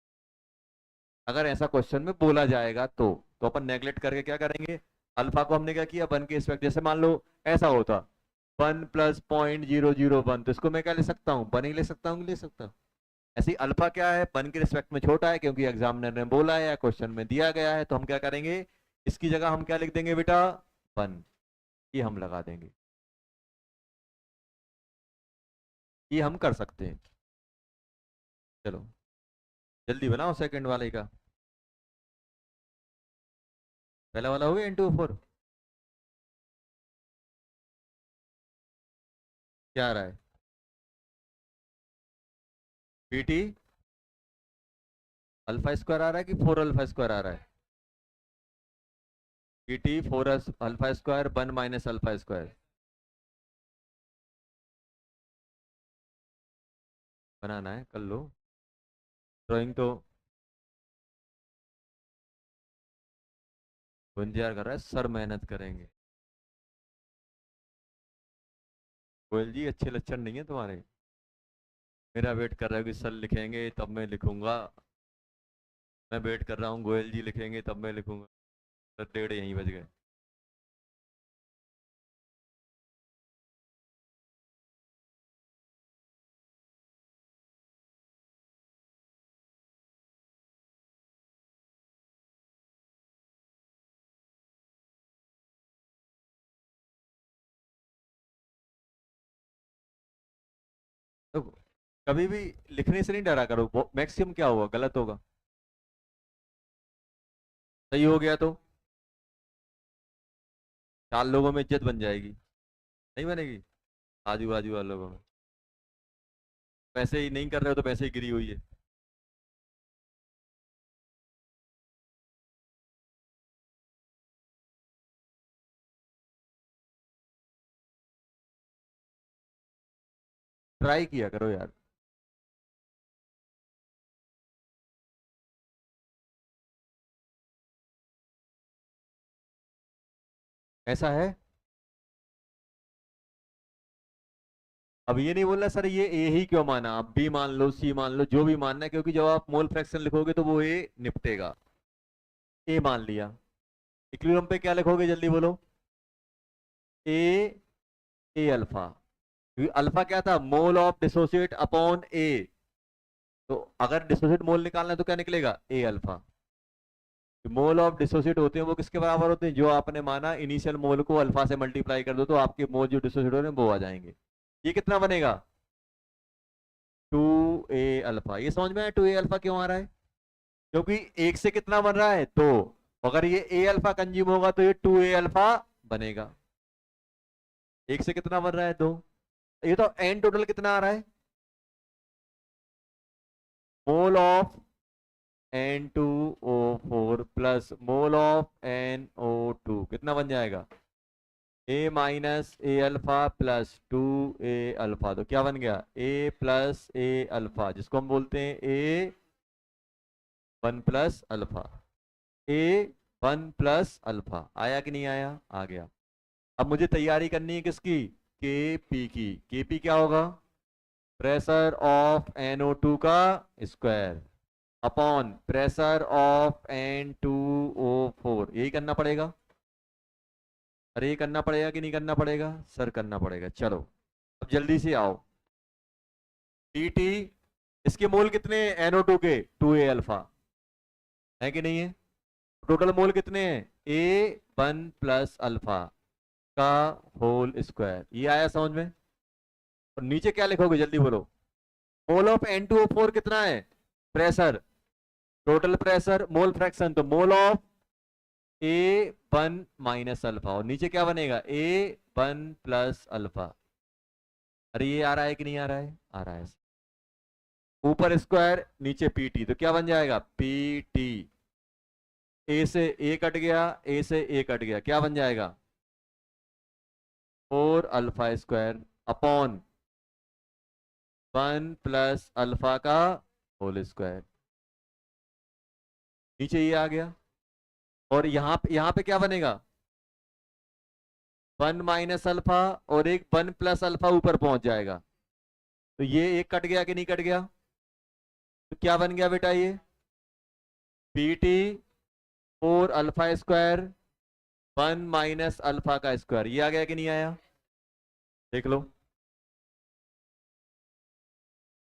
अगर ऐसा क्वेश्चन में बोला जाएगा तो अपन नेग्लेक्ट करके क्या करेंगे, अल्फा को हमने क्या किया, 1 के रिस्पेक्ट, जैसे मान लो ऐसा होता 1 प्लस 0.001, तो इसको मैं क्या ले सकता हूँ, 1 ही ले सकता हूँ, ले सकता हूँ। ऐसे ही अल्फा क्या है, 1 के रिस्पेक्ट में छोटा है, क्योंकि एग्जामिनर ने बोला है या क्वेश्चन में दिया गया है, तो हम क्या करेंगे, इसकी जगह हम क्या लिख देंगे बेटा, 1, ये हम लगा देंगे। ये हम कर सकते हैं। चलो जल्दी बनाओ सेकंड वाले का। पहला वाला हो गया N2O4, क्या आ रहा है? पी टी अल्फा स्क्वायर आ रहा है कि 4 अल्फा स्क्वायर आ रहा है? P T 4 alpha square 1 - alpha square, बनाना है कर लो, ड्राइंग तो इंतजार कर रहा है, सर मेहनत करेंगे। गोयल जी अच्छे लक्षण नहीं है तुम्हारे, मेरा वेट कर रहा है कि सर लिखेंगे तब मैं लिखूंगा, मैं वेट कर रहा हूँ गोयल जी लिखेंगे तब मैं लिखूंगा, सर 1:30 यहीं बज गए। तो कभी भी लिखने से नहीं डरा करो, मैक्सिमम क्या होगा, गलत होगा, सही हो गया तो 4 लोगों में इज्जत बन जाएगी, नहीं बनेगी आजू बाजू वाले लोगों में? पैसे ही नहीं कर रहे हो तो पैसे ही गिरी हुई है। ट्राई किया करो यार। ऐसा है, अब ये नहीं बोलना सर ये ए ही क्यों माना, आप बी मान लो, सी मान लो, जो भी मानना है, क्योंकि जब आप मोल फ्रैक्शन लिखोगे तो वो ए निपटेगा। ए मान लिया, इक्विलिब्रियम पे क्या लिखोगे जल्दी बोलो? ए, ए अल्फा, क्योंकि अल्फा क्या था, मोल ऑफ डिसोसिएट अपॉन ए, तो अगर डिसोसिएट मोल निकालना है तो क्या निकलेगा, ए अल्फा। मोल ऑफ डिसोसिएट होते हैं वो किसके बराबर होते हैं, जो आपने माना इनिशियल मोल को अल्फा से मल्टीप्लाई कर दो तो आपके मोल जो डिसोसिएट हो रहे हैं वो आ जाएंगे। ये कितना बनेगा, 2a अल्फा। ये समझ में आया 2a अल्फा क्यों आ रहा है? क्योंकि एक से कितना बन रहा है, 2, अगर ये a अल्फा कंज्यूम होगा तो ये 2a अल्फा बनेगा। एक से कितना बन रहा है, 2, ये तो n टोटल कितना आ रहा है, mole of N2O4 plus mole of NO2 कितना बन जाएगा? A minus A alpha plus 2A alpha. तो क्या बन गया? A प्लस ए अल्फा, जिसको हम बोलते हैं A1 plus alpha. A1 plus alpha आया कि नहीं आया? आ गया। अब मुझे तैयारी करनी है किसकी? Kp की। Kp क्या होगा? प्रेशर ऑफ NO2 का square upon pressure of N2O4। यही करना पड़ेगा। अरे ये करना पड़ेगा कि नहीं करना पड़ेगा? सर करना पड़ेगा। चलो अब जल्दी से आओ। Pt, इसके मोल कितने हैं NO2 के? 2A अल्फा है कि नहीं है? टोटल मोल कितने हैं? A1 प्लस अल्फा का होल स्क्वायर। ये आया समझ में? और नीचे क्या लिखोगे जल्दी बोलो? मोल ऑफ N2O4 कितना है? Pressure, total pressure, mole fraction, तो mole of A1 minus alpha. और नीचे क्या बनेगा? A1 plus alpha. अरे ये आ रहा है कि नहीं आ रहा है? आ रहा है। ऊपर स्क्वायर नीचे Pt, तो क्या बन जाएगा? Pt। ए से ए कट गया, ए से ए कट गया, क्या बन जाएगा? 4 alpha square upon 1 plus alpha का होल स्क्वायर। नीचे ये आ गया। और यहां पे क्या बनेगा? 1 माइनस अल्फा और एक 1 प्लस अल्फा ऊपर पहुंच जाएगा। तो ये एक कट गया कि नहीं कट गया? तो क्या बन गया बेटा? ये Pt 4 alpha square 1 minus alpha का स्क्वायर। ये आ गया कि नहीं आया? देख लो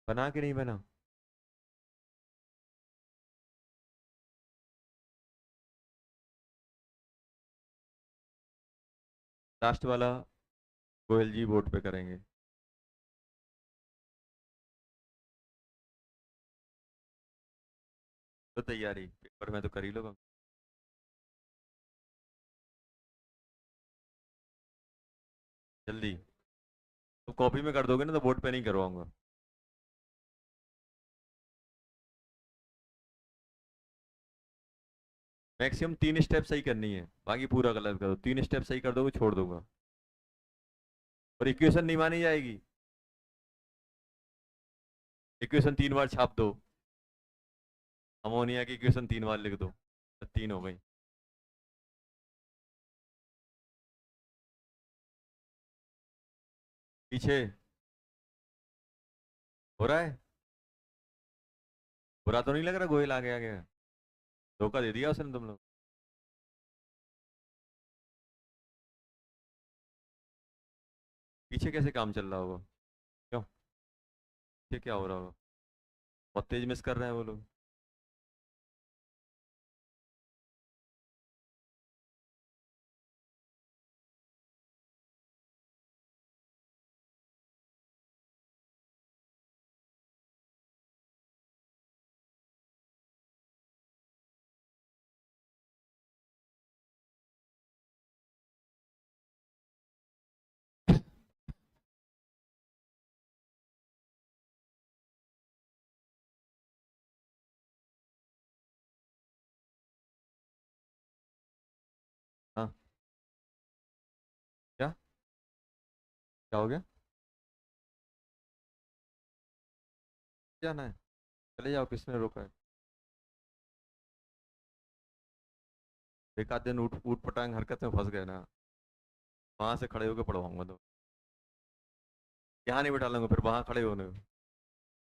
बना कि नहीं बना। लास्ट वाला गोयल जी बोर्ड पे करेंगे। तो तैयारी पेपर में तो कर ही लो। जल्दी। तो कॉपी में कर दोगे ना तो बोर्ड पे नहीं करवाऊंगा। मैक्सिमम 3 स्टेप सही करनी है, बाकी पूरा गलत करो। 3 स्टेप सही कर दोगे छोड़ दूंगा। और इक्वेशन नहीं मानी जाएगी। इक्वेशन 3 बार छाप दो। अमोनिया की इक्वेशन 3 बार लिख दो, तो 3 हो गई। पीछे हो रहा है? बुरा तो नहीं लग रहा? गोयल आ गया क्या? धोखा दे दिया उसने तुम लोग। पीछे कैसे काम चल रहा होगा? क्यों? पीछे क्या हो रहा होगा? बहुत तेज मिस कर रहे हैं वो लोग। हाँ। क्या क्या हो गया? जाना है? चले जाओ, किसने रोका है? एक आध दिन ऊट ऊट पटांग हरकत में फंस गए ना, वहां से खड़े होकर पढ़वाऊंगा। तो यहाँ नहीं बैठा लूंगा, फिर वहां खड़े होने।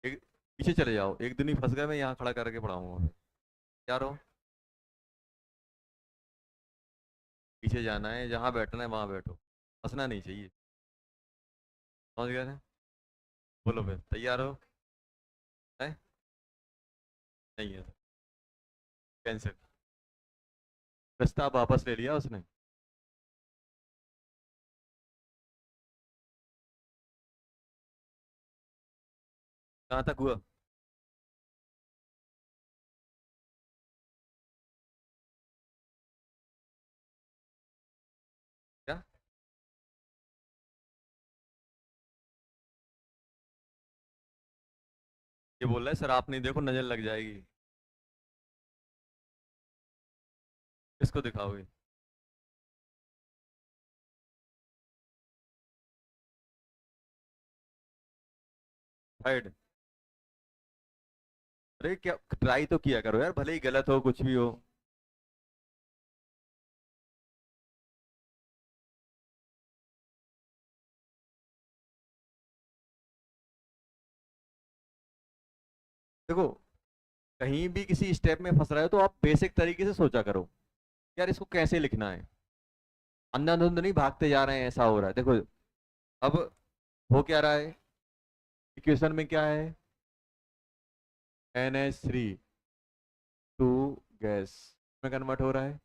एक पीछे चले जाओ, एक दिन ही फंस गए, मैं यहाँ खड़ा करके पढ़ाऊंगा। क्या रहो? पीछे जाना है, जहाँ बैठना है वहां बैठो, फंसना नहीं चाहिए। समझ गए ना? बोलो फिर तैयार हो? है? नहीं है? कैंसिल। प्रस्ताव वापस ले लिया उसने। कहाँ तक हुआ? क्या? ये बोल रहा है सर आप नहीं देखो नजर लग जाएगी। किसको दिखाओगे? थर्ड। अरे क्या ट्राई तो किया करो यार, भले ही गलत हो कुछ भी हो। देखो, कहीं भी किसी स्टेप में फंस रहे हो तो आप बेसिक तरीके से सोचा करो यार इसको कैसे लिखना है। अंधाधुंध नहीं भागते जा रहे हैं, ऐसा हो रहा है। देखो अब हो क्या रहा है, इक्वेशन में क्या है, NH3 टू गैस में कन्वर्ट हो रहा है।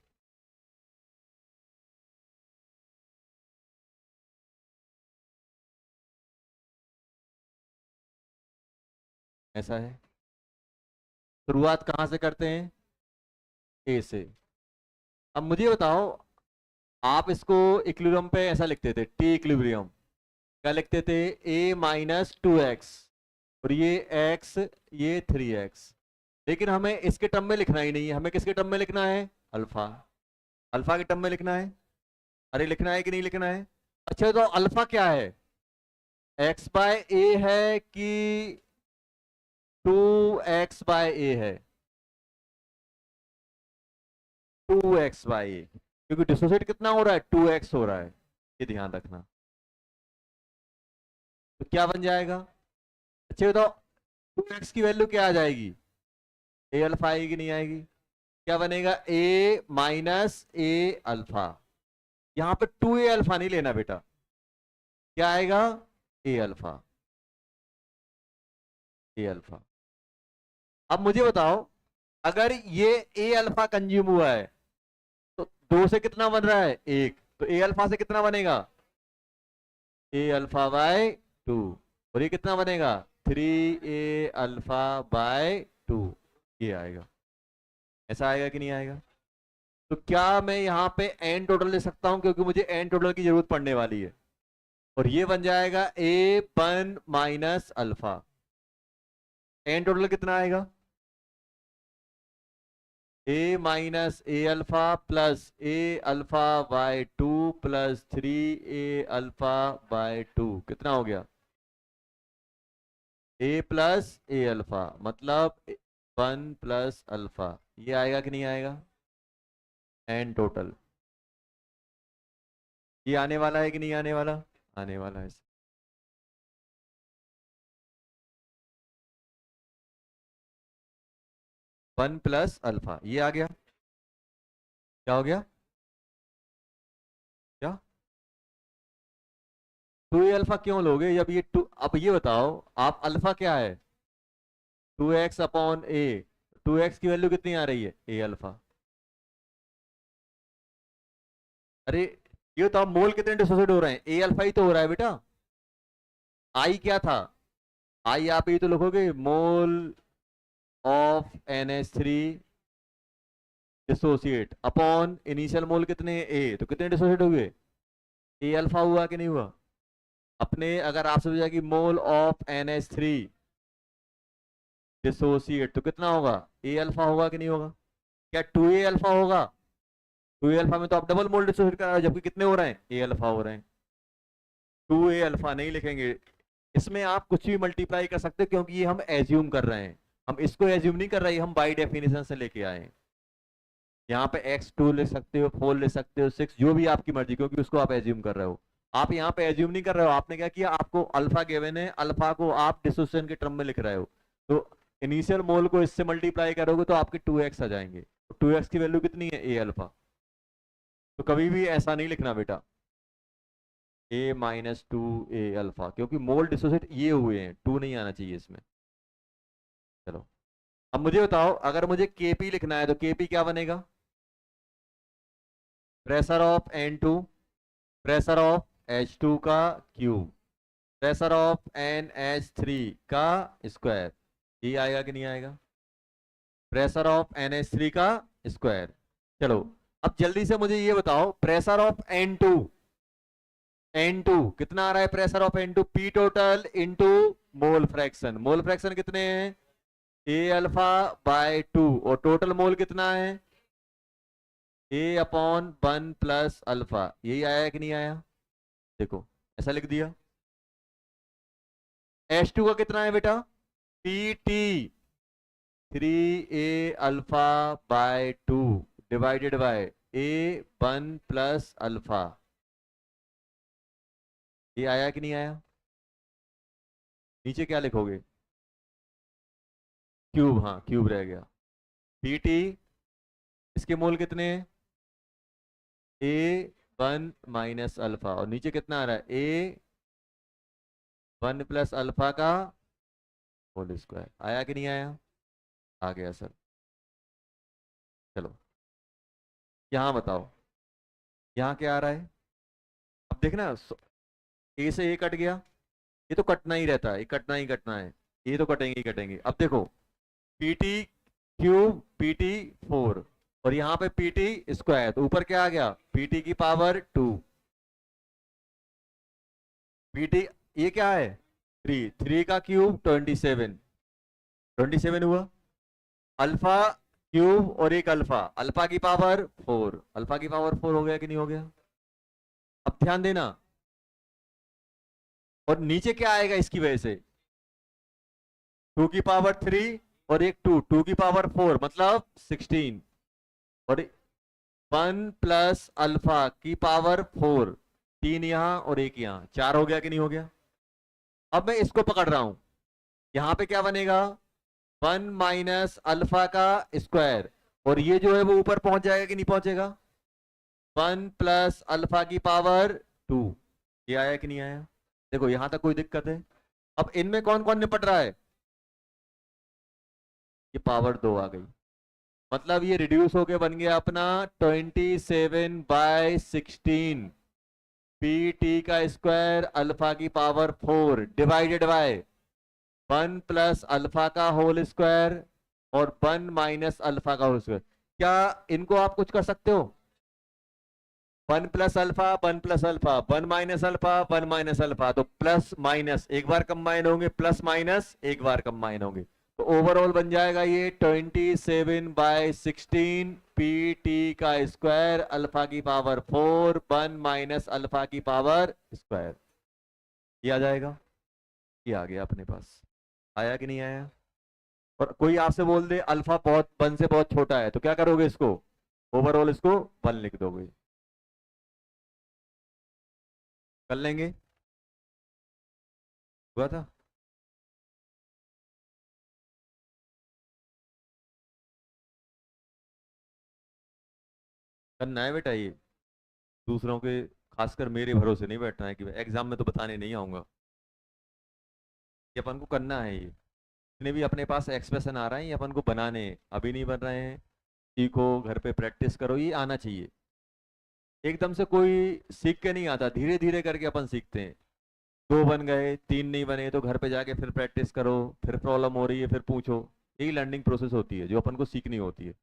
ऐसा है। शुरुआत कहाँ से करते हैं, ए से। अब मुझे बताओ, आप इसको इक्विलिब्रियम पे ऐसा लिखते थे, टी इक्विलिब्रियम क्या लिखते थे, a-2x और ये x, ये 3x। लेकिन हमें इसके टर्म में लिखना ही नहीं है, हमें किसके टर्म में लिखना है, अल्फा। अल्फा के टर्म में लिखना है। अरे लिखना है कि नहीं लिखना है? अच्छा तो अल्फा क्या है, x/a है कि 2x/a है? 2x/a, क्योंकि डिसोसिएट कितना हो रहा है, 2x हो रहा है, ये ध्यान रखना। तो क्या बन जाएगा, अच्छा बताओ 2x की वैल्यू क्या आ जाएगी, ए अल्फा आएगी कि नहीं आएगी? क्या बनेगा, a-a अल्फा। यहां पे 2a अल्फा नहीं लेना बेटा, क्या आएगा, a अल्फा, a अल्फा। अब मुझे बताओ, अगर ये a अल्फा कंज्यूम हुआ है तो 2 से कितना बन रहा है, 1, तो a अल्फा से कितना बनेगा, a अल्फा बाय 2, और ये कितना बनेगा, 3a अल्फा बाय 2, ये आएगा। ऐसा आएगा कि नहीं आएगा? तो क्या मैं यहाँ पे एन टोटल ले सकता हूं, क्योंकि मुझे एन टोटल की जरूरत पड़ने वाली है, और ये बन जाएगा a1 minus alpha. N total कितना आएगा, a-a alpha plus a alpha by 2 plus 3a alpha by 2, कितना हो गया, a प्लस a अल्फा, मतलब 1 प्लस अल्फा। ये आएगा कि नहीं आएगा, एन टोटल। ये आने वाला है कि नहीं आने वाला, आने वाला है। 1 प्लस अल्फा, ये आ गया। क्या हो गया, क्या 2a अल्फा क्यों लोगे जब ये 2, अब ये बताओ आप अल्फा क्या है, 2x/a, 2x की वैल्यू कितनी आ रही है, a अल्फा। अरे ये बताओ मोल कितने डिसोसिएट हो रहे हैं, a अल्फा ही तो हो रहा है बेटा। आई क्या था, आई आप ये तो लिखोगे, mole of NH3 dissociate upon initial मोल कितने a, तो कितने डिसोसिएट हो गए, a अल्फा हुआ कि नहीं हुआ? अपने अगर आपसे पूछा कि मोल ऑफ NH3 डिसोसिएट तो कितना होगा, a अल्फा होगा कि नहीं होगा? क्या 2a अल्फा होगा? 2a अल्फा में तो आप डबल मोल डिसोसिएट करा रहे हो, जबकि कितने हो रहे हैं, a अल्फा हो रहे हैं। 2a अल्फा नहीं लिखेंगे, इसमें आप कुछ भी मल्टीप्लाई कर सकते हो, क्योंकि ये हम एज्यूम कर रहे हैं, हम इसको एज्यूम नहीं कर रहे हैं, हम बाई डेफिनेशन से लेके आए हैं। यहाँ पे x2 लिख सकते हो, 4 लिख सकते हो, 6, जो भी आपकी मर्जी, क्योंकि उसको आप एज्यूम कर रहे हो। आप यहाँ पे एज्यूम नहीं कर रहे हो, आपने क्या किया, आपको अल्फा गिवन है, अल्फा को आप डिसोसिएशन के टर्म में लिख रहे हो, तो इनिशियल मोल को इससे मल्टीप्लाई करोगे तो आपके 2x आ जाएंगे। तो 2x की वैल्यू कितनी है, a अल्फा। तो कभी भी ऐसा नहीं लिखना बेटा, a-2a अल्फा, क्योंकि मोल डिसोसिएट ये हुए हैं, 2 नहीं आना चाहिए इसमें। चलो अब मुझे बताओ, अगर मुझे kp लिखना है तो kp क्या बनेगा, pressure of N2, pressure of H2 का क्यूब, प्रेशर ऑफ NH3 का स्क्वायर, ये आएगा कि नहीं आएगा, प्रेशर ऑफ NH3 का स्क्वायर। चलो अब जल्दी से मुझे ये बताओ, प्रेशर ऑफ N2, N2 कितना आ रहा है, pressure of N2 P total into mole fraction, mole fraction कितने हैं ए अल्फा बाय 2 और टोटल मोल कितना है ए अपॉन 1 प्लस अल्फा। यही आया कि नहीं आया? देखो ऐसा लिख दिया। H2 का कितना है बेटा? P T 3 A alpha by 2 divided by A 1 plus alpha. ये आया कि नहीं आया? नीचे क्या लिखोगे? क्यूब, हाँ क्यूब रह गया। पी टी, इसके मोल कितने हैं? ए 1 माइनस अल्फा और नीचे कितना आ रहा है? ए 1 प्लस अल्फा का होल स्क्वायर। आया कि नहीं आया? आ गया सर। चलो यहाँ बताओ, यहाँ क्या आ रहा है? अब देखना, ए से ए कट गया, ये तो कटना ही रहता है, ये कटना ही कटना है, ये तो कटेंगे ही कटेंगे। अब देखो पीटी क्यूब पीटी 4 और यहाँ पे पीटी स्क्वायर, तो ऊपर क्या आ गया? पीटी की पावर 2। पीटी ये क्या है? 3, 3 का क्यूब 27, 27 हुआ। अल्फा क्यूब और एक अल्फा, अल्फा की पावर 4, अल्फा की पावर 4 हो गया कि नहीं हो गया? अब ध्यान देना, और नीचे क्या आएगा इसकी वजह से? 2 की पावर 3 और एक 2, 2 की पावर 4 मतलब 16 और 1 प्लस अल्फा की पावर 4, 3 यहां और एक यहां, 4 हो गया कि नहीं हो गया? अब मैं इसको पकड़ रहा हूं, यहां पे क्या बनेगा? 1 माइनस अल्फा का स्क्वायर, और ये जो है वो ऊपर पहुंच जाएगा कि नहीं पहुंचेगा? 1 प्लस अल्फा की पावर 2। ये आया कि नहीं आया? देखो यहां तक कोई दिक्कत है? अब इनमें कौन कौन निपट रहा है? ये पावर 2 आ गई, मतलब ये रिड्यूस होके बन गया अपना 27/16 पी टी का स्क्वायर अल्फा की power 4 divided by 1 plus alpha का होल स्क्वायर और 1 माइनस अल्फा का होल स्क्वायर। क्या इनको आप कुछ कर सकते हो? 1 plus alpha 1 plus alpha 1 minus alpha 1 minus alpha, तो प्लस माइनस एक बार कंबाइन होंगे, प्लस माइनस एक बार कंबाइन होंगे, तो ओवरऑल बन जाएगा ये 27/16 पी टी का स्क्वायर अल्फा की पावर 4 1 माइनस अल्फा की पावर स्क्वायर। ये आ जाएगा, ये आ गया अपने पास। आया कि नहीं आया? और कोई आपसे बोल दे अल्फा बहुत 1 से बहुत छोटा है, तो क्या करोगे? इसको ओवरऑल इसको 1 लिख दोगे। कर लेंगे, हुआ था। करना है बेटा ये, दूसरों के, खासकर मेरे भरोसे नहीं बैठना है कि एग्जाम में तो बताने नहीं आऊंगा। ये अपन को करना है ये, जितने भी अपने पास एक्सप्रेशन आ रहा है ये अपन को बनाने हैं। अभी नहीं बन रहे हैं, सीखो, घर पे प्रैक्टिस करो, ये आना चाहिए। एकदम से कोई सीख के नहीं आता, धीरे धीरे करके अपन सीखते हैं। 2 बन गए, 3 नहीं बने, तो घर पे जाके फिर प्रैक्टिस करो, फिर प्रॉब्लम हो रही है फिर पूछो। यही लर्निंग प्रोसेस होती है जो अपन को सीखनी होती है।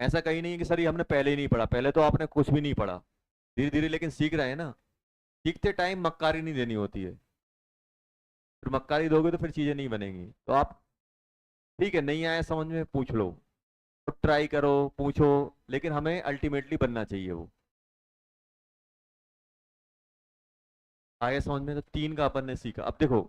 ऐसा कहीं नहीं है कि सर ये हमने पहले ही नहीं पढ़ा, पहले तो आपने कुछ भी नहीं पढ़ा। धीरे धीरे लेकिन सीख रहे हैं ना। सीखते टाइम मक्कारी नहीं देनी होती है, फिर मक्कारी दोगे तो फिर चीजें नहीं बनेंगी। तो आप, ठीक है नहीं आया समझ में, पूछ लो, तो ट्राई करो, पूछो, लेकिन हमें अल्टीमेटली बनना चाहिए वो। आगे समझ में? तो 3 का अपन ने सीखा। अब देखो,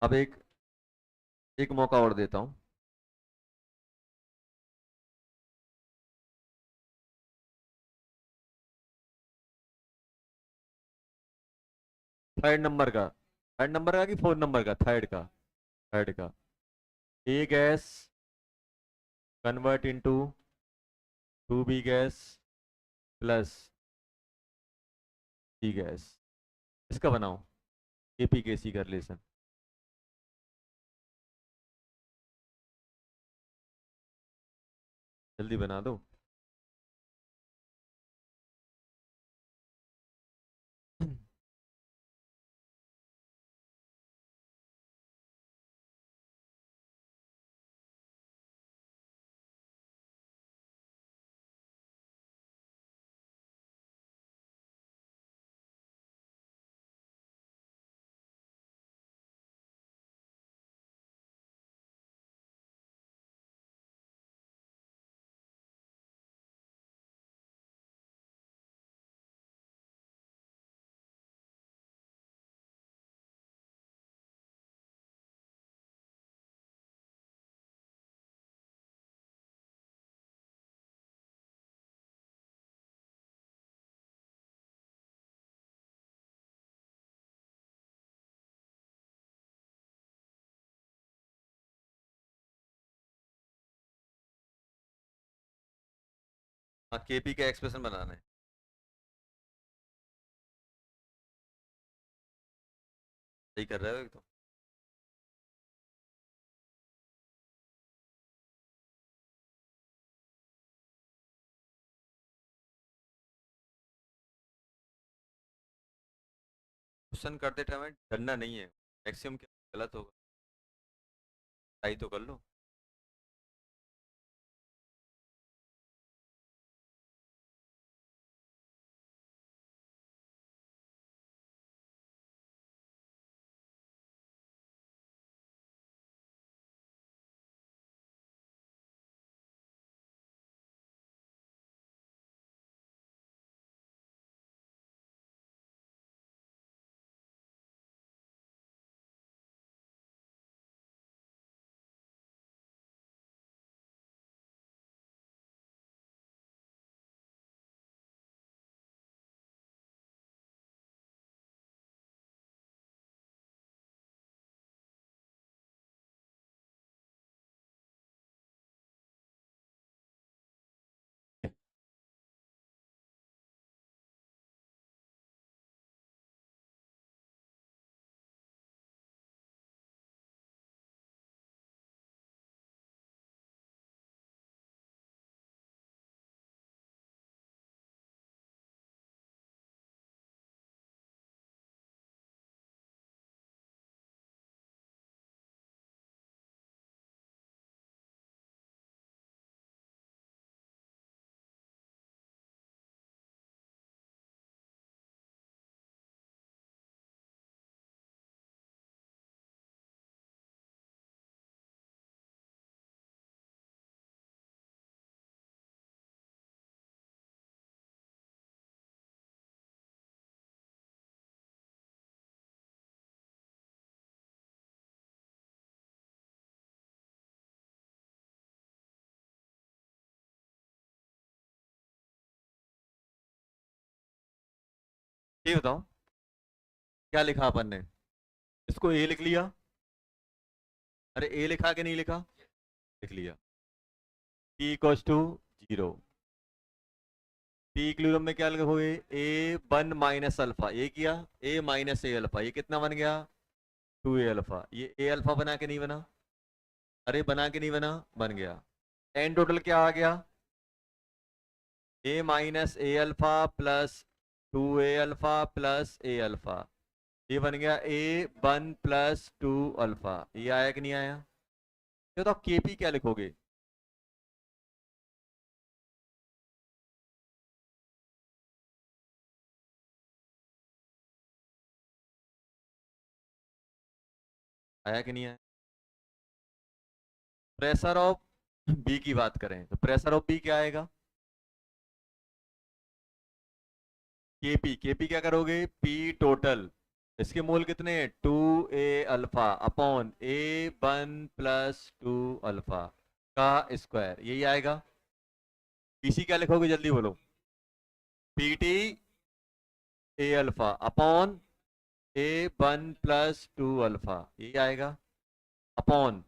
अब एक मौका और देता हूं। थर्ड नंबर का कि 4 नंबर का? थर्ड का, थर्ड का। A gas convert into 2 B gas plus C gas, इसका बनाओ एपीकेसी का रिलेशन। जल्दी बना दो।
हाँ, केपी का एक्सप्रेशन बनाना है। सही कर रहे हो एकदम। क्वेश्चन करते टाइम डरना नहीं है, मैक्सिमम क्या गलत होगा, ट्राई तो कर लो। ये बताओ क्या लिखा अपन ने, इसको ए लिख लिया। अरे ए लिखा कि नहीं लिखा? लिख लिया। p equals to 0। p equilibrium में क्या लिखोगे? ए वन माइनस अल्फा, ये किया ए माइनस ए अल्फा, ये कितना बन गया? 2a alpha. ये ए अल्फा बना के नहीं बना? अरे बना के नहीं बना? बन गया। एन टोटल क्या आ गया? A minus A alpha plus 2a alpha plus A alpha, ये बन गया ए वन प्लस 2 अल्फा। ये आया कि नहीं आया? ये तो केपी क्या लिखोगे? आया कि नहीं आया? प्रेशर ऑफ बी की बात करें तो प्रेशर ऑफ बी क्या आएगा? केपी। केपी क्या करोगे? पी टोटल, इसके मोल कितने हैं? 2a अल्फा अपॉन ए वन प्लस 2 अल्फा का स्क्वायर, यही आएगा। पीसी क्या लिखोगे जल्दी बोलो? पीटी ए अल्फा अपॉन ए वन प्लस 2 अल्फा, यही आएगा। अपॉन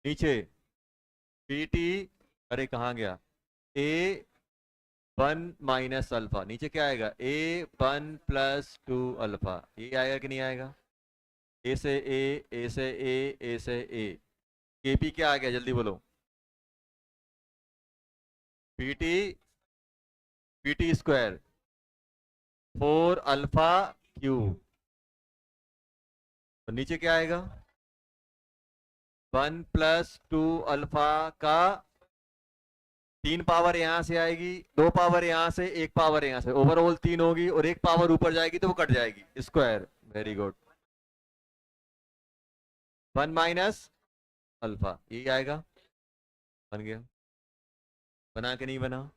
नीचे पीटी, अरे कहाँ गया? ए वन माइनस अल्फा, नीचे क्या आएगा? ए वन प्लस 2 अल्फा, ये आएगा कि नहीं आएगा? ए से ए, ए से ए, ए से ए। केपी क्या आ गया जल्दी बोलो? PT, PT square 4 alpha cube, तो नीचे क्या आएगा? 1 प्लस 2 अल्फा का 3 पावर यहां से आएगी, 2 पावर यहां से, 1 पावर यहां से, ओवरऑल 3 होगी और 1 पावर ऊपर जाएगी तो वो कट जाएगी, square. Very good. 1 minus alpha, यही आएगा। बन गया। बना के नहीं बना?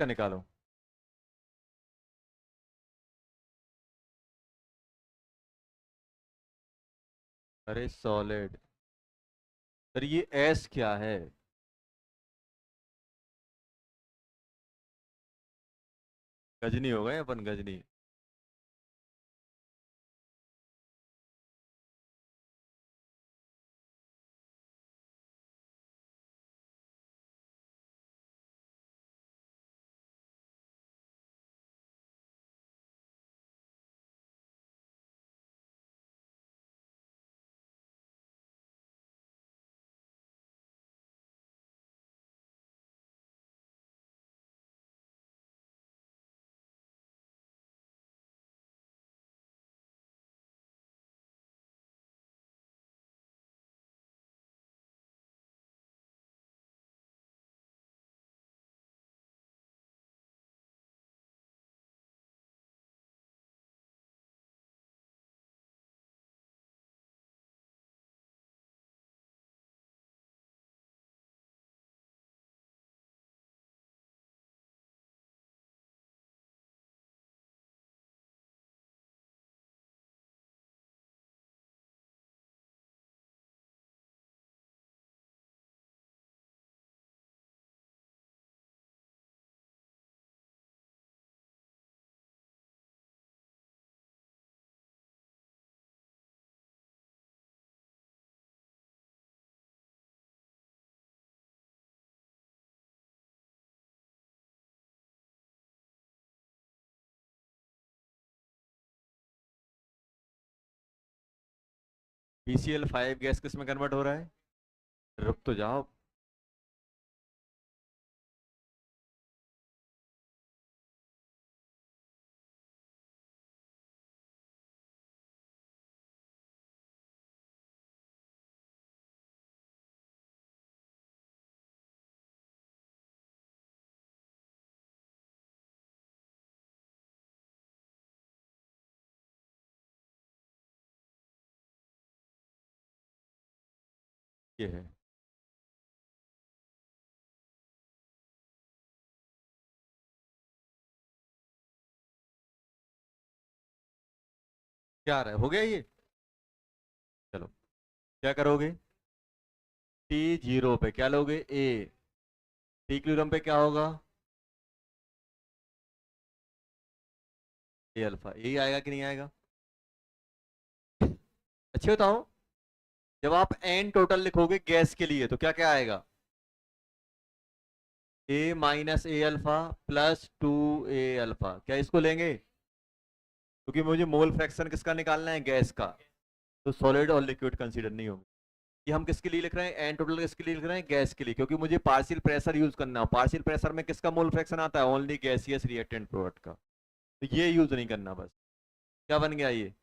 क्या निकालो?
अरे सॉलिड, सर ये एस क्या है? गजनी हो गए अपन, गजनी। BCl5 गैस किस में कन्वर्ट हो रहा है? रुक तो जाओ। ये है, क्या आ रहा है? हो गया ये? चलो, क्या करोगे? T0 पे क्या लोगे? ए। टी इक्विलिब्रियम पे क्या होगा? ए अल्फा। यही आएगा कि नहीं आएगा? अच्छे बताओ, जब आप एन टोटल लिखोगे गैस के लिए तो क्या क्या आएगा? ए minus A alpha plus 2 A alpha. क्या इसको लेंगे? क्योंकि मुझे मोल फ्रैक्शन किसका निकालना है? गैस का। तो सॉलिड और लिक्विड कंसीडर नहीं होंगे। ये हम किसके लिए लिख रहे हैं? एन टोटल किसके लिए लिख रहे हैं? गैस के लिए, क्योंकि मुझे पार्शियल प्रेशर यूज करना है। पार्शियल प्रेशर में किसका मोल फ्रैक्शन आता है? ओनली गैसियस रिएक्टेंट प्रोडक्ट का। तो ये यूज नहीं करना बस। क्या बन गया ये?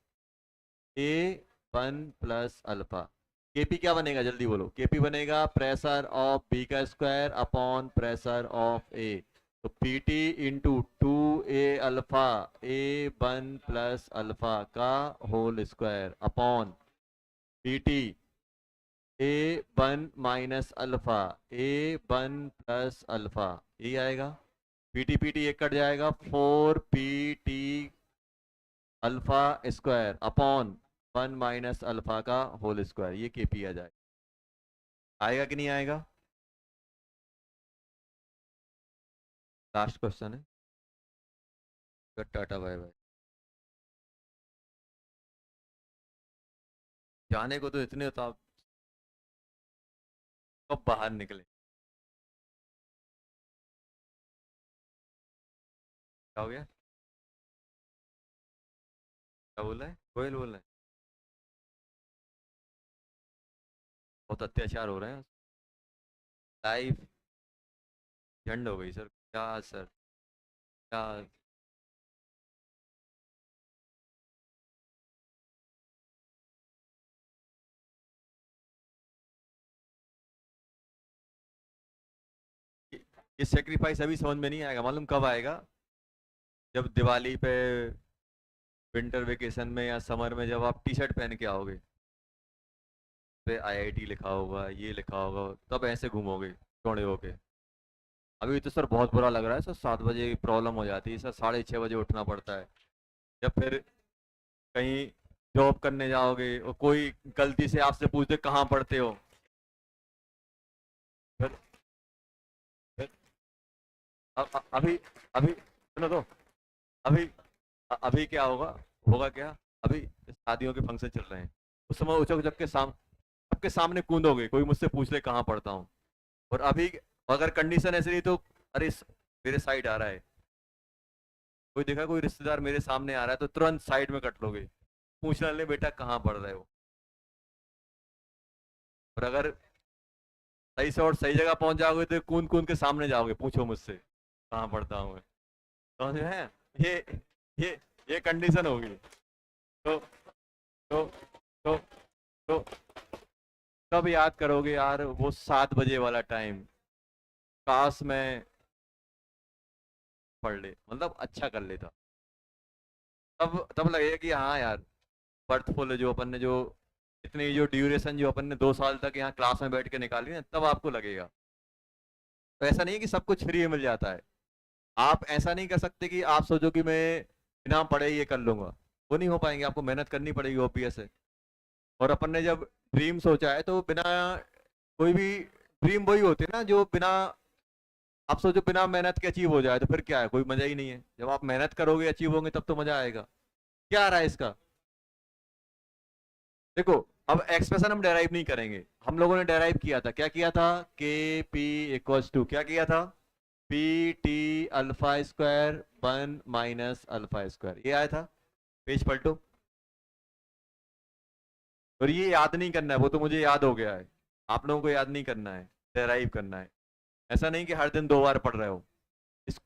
ए वन प्लस अल्फा। केपी क्या बनेगा? जल्दी बोलो। केपी बनेगा प्रेशर ऑफ बी का स्क्वायर अपॉन प्रेशर ऑफ ए। तो पीटी इंटू 2 ए अल्फा ए वन प्लस अल्फा का होल स्क्वायर अपॉन पीटी ए वन माइनस अल्फा ए वन प्लस अल्फा। यही आएगा। पीटी पीटी एक कट जाएगा, 4 PT alpha square upon 1 - alpha का whole square. ये KP आ जाएगा। आएगा कि नहीं आएगा? लास्ट क्वेश्चन है। Tata bye bye. जाने को तो इतने होता, कब बाहर निकले। क्या हो गया? क्या बोल रहा है? कोयल बोल रहा है? बहुत अत्याचार हो रहे हैं। लाइफ झंड हो गई सर। क्या सर? क्या? ये ये सेक्रीफाइस अभी समझ में नहीं आएगा। मालूम कब आएगा? जब दिवाली पे, विंटर वेकेशन में या समर में जब आप टी शर्ट पहन के आओगे, पे आईआईटी लिखा होगा, ये लिखा होगा, तब ऐसे घूमोगे चौड़े होके। अभी तो सर बहुत बुरा लग रहा है सर। 7 बजे की प्रॉब्लम हो जाती है सर, 6:30 बजे उठना पड़ता है। जब फिर कहीं जॉब करने जाओगे और कोई गलती से आपसे पूछते कहाँ पढ़ते हो, फिर फिर अभी अभी सुनो तो, अभी अभी क्या होगा, होगा क्या, अभी शादियों के फंक्शन चल रहे हैं, उस समय उचक उचक के सबके सामने कूदोगे, कोई मुझसे पूछ ले कहाँ पढ़ता हूँ। और अभी अगर कंडीशन ऐसी रही तो अरे मेरे साइड आ रहा है, कोई देखा कोई रिश्तेदार मेरे सामने आ रहा है तो तुरंत साइड में कट लोगे, पूछना ले बेटा कहाँ पढ़ रहे हो। और अगर सही से और सही जगह पहुंच जाओगे तो कूद कूद के सामने जाओगे, पूछो मुझसे कहाँ पढ़ता हूँ मैं। तो जो है ये ये ये कंडीशन होगी। तो तो तो तो कब याद करोगे यार वो 7 बजे वाला टाइम, काश मैं पढ़ ले, मतलब अच्छा कर लेता। तब लगेगा कि हाँ यार बर्थफुल है जो अपन ने, जो इतनी जो ड्यूरेशन जो अपन ने 2 साल तक यहाँ क्लास में बैठ के निकाली ना, तब आपको लगेगा। तो ऐसा नहीं है कि सब कुछ फ्री में मिल जाता है। आप ऐसा नहीं कर सकते कि आप सोचो कि मैं बिना पढ़े ये कर लूंगा, वो नहीं हो पाएंगे, आपको मेहनत करनी पड़ेगी ओपीएस है। और अपन ने जब ड्रीम सोचा है तो बिना कोई भी ड्रीम वही होती है ना जो बिना, आप सोचो बिना मेहनत के अचीव हो जाए तो फिर क्या है, कोई मजा ही नहीं है। जब आप मेहनत करोगे अचीव होंगे तब तो मजा आएगा। क्या आ रहा है इसका, देखो अब एक्सप्रेशन हम डेराइव नहीं करेंगे, हम लोगों ने डेराइव किया था, क्या किया था, के पी इक्वल्स टू क्या किया था, P T alpha square 1 - alpha square, ये आया था। पेज पलटो। और ये याद नहीं करना है, वो तो मुझे याद हो गया है, आप लोगों को याद नहीं करना है, डेराइव करना है। ऐसा नहीं कि हर दिन 2 बार पढ़ रहे हो, इस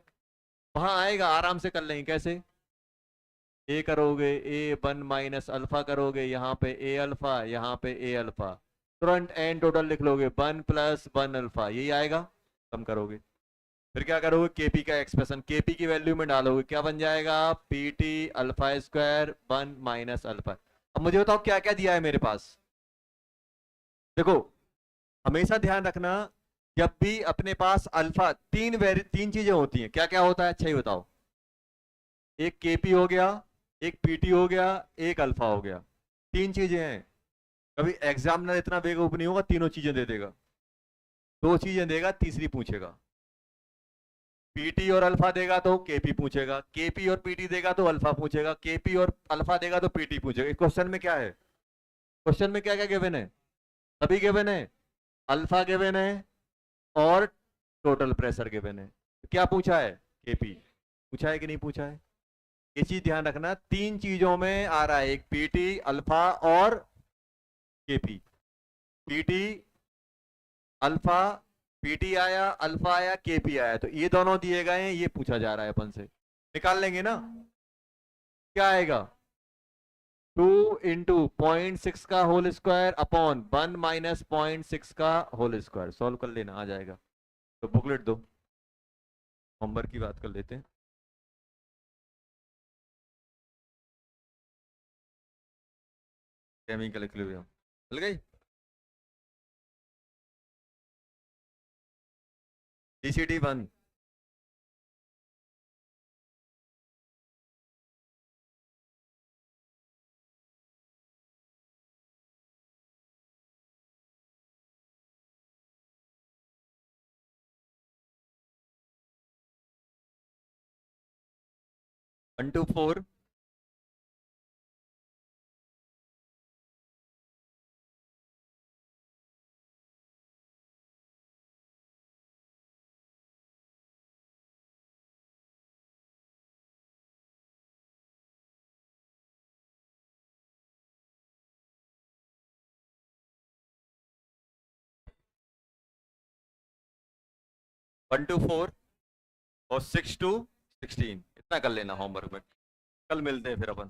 वहां आएगा, आराम से कर लेंगे। कैसे, ए करोगे, A 1 - अल्फा करोगे, यहाँ पे ए अल्फा, यहाँ पे ए अल्फा, तुरंत एन टोटल लिख लोगे 1 + 1 अल्फा, यही आएगा। कम करोगे, फिर क्या करोगे, केपी का एक्सप्रेशन केपी की वैल्यू में डालोगे, क्या बन जाएगा, P T alpha square 1 - alpha. अब मुझे बताओ क्या क्या दिया है मेरे पास। देखो हमेशा ध्यान रखना, जब भी अपने पास अल्फा, तीन चीजें होती हैं, क्या क्या होता है, अच्छा ही बताओ। एक केपी हो गया, एक पीटी हो गया, एक अल्फा हो गया, तीन चीजें हैं। कभी एग्जामिनर इतना बेवकूफ नहीं होगा तीनों चीजें दे देगा, 2 चीजें देगा, तीसरी पूछेगा। पीटी और अल्फा देगा तो केपी पूछेगा, केपी और पीटी देगा तो अल्फा पूछेगा, केपी और अल्फा देगा तो पीटी पूछेगा। क्वेश्चन में क्या है, क्वेश्चन में क्या क्या गिवन है, सभी गिवन है, अल्फा गिवन है और टोटल प्रेशर गिवन है। क्या पूछा है, केपी पूछा है कि नहीं पूछा है। ये चीज ध्यान रखना, तीन चीजों में आ रहा है, एक पीटी अल्फा और केपी, पीटी अल्फा, पीटी आया, अल्फा आया, केपी आया, तो ये दोनों दिए गए हैं, ये पूछा जा रहा है अपन से, निकाल लेंगे ना। क्या आएगा, 2 × 0.6 का होल स्क्वायर अपॉन 1 - 0.6 का होल स्क्वायर, सॉल्व कर लेना, आ जाएगा। तो बुकलेट दो, होमवर्क की बात कर लेते हैं। केमिकल इक्विलिब्रियम मिल गई, DCT 1। One two four, one two four और 6 to 16, इतना कर लेना होमवर्क में, कल मिलते हैं फिर अपन।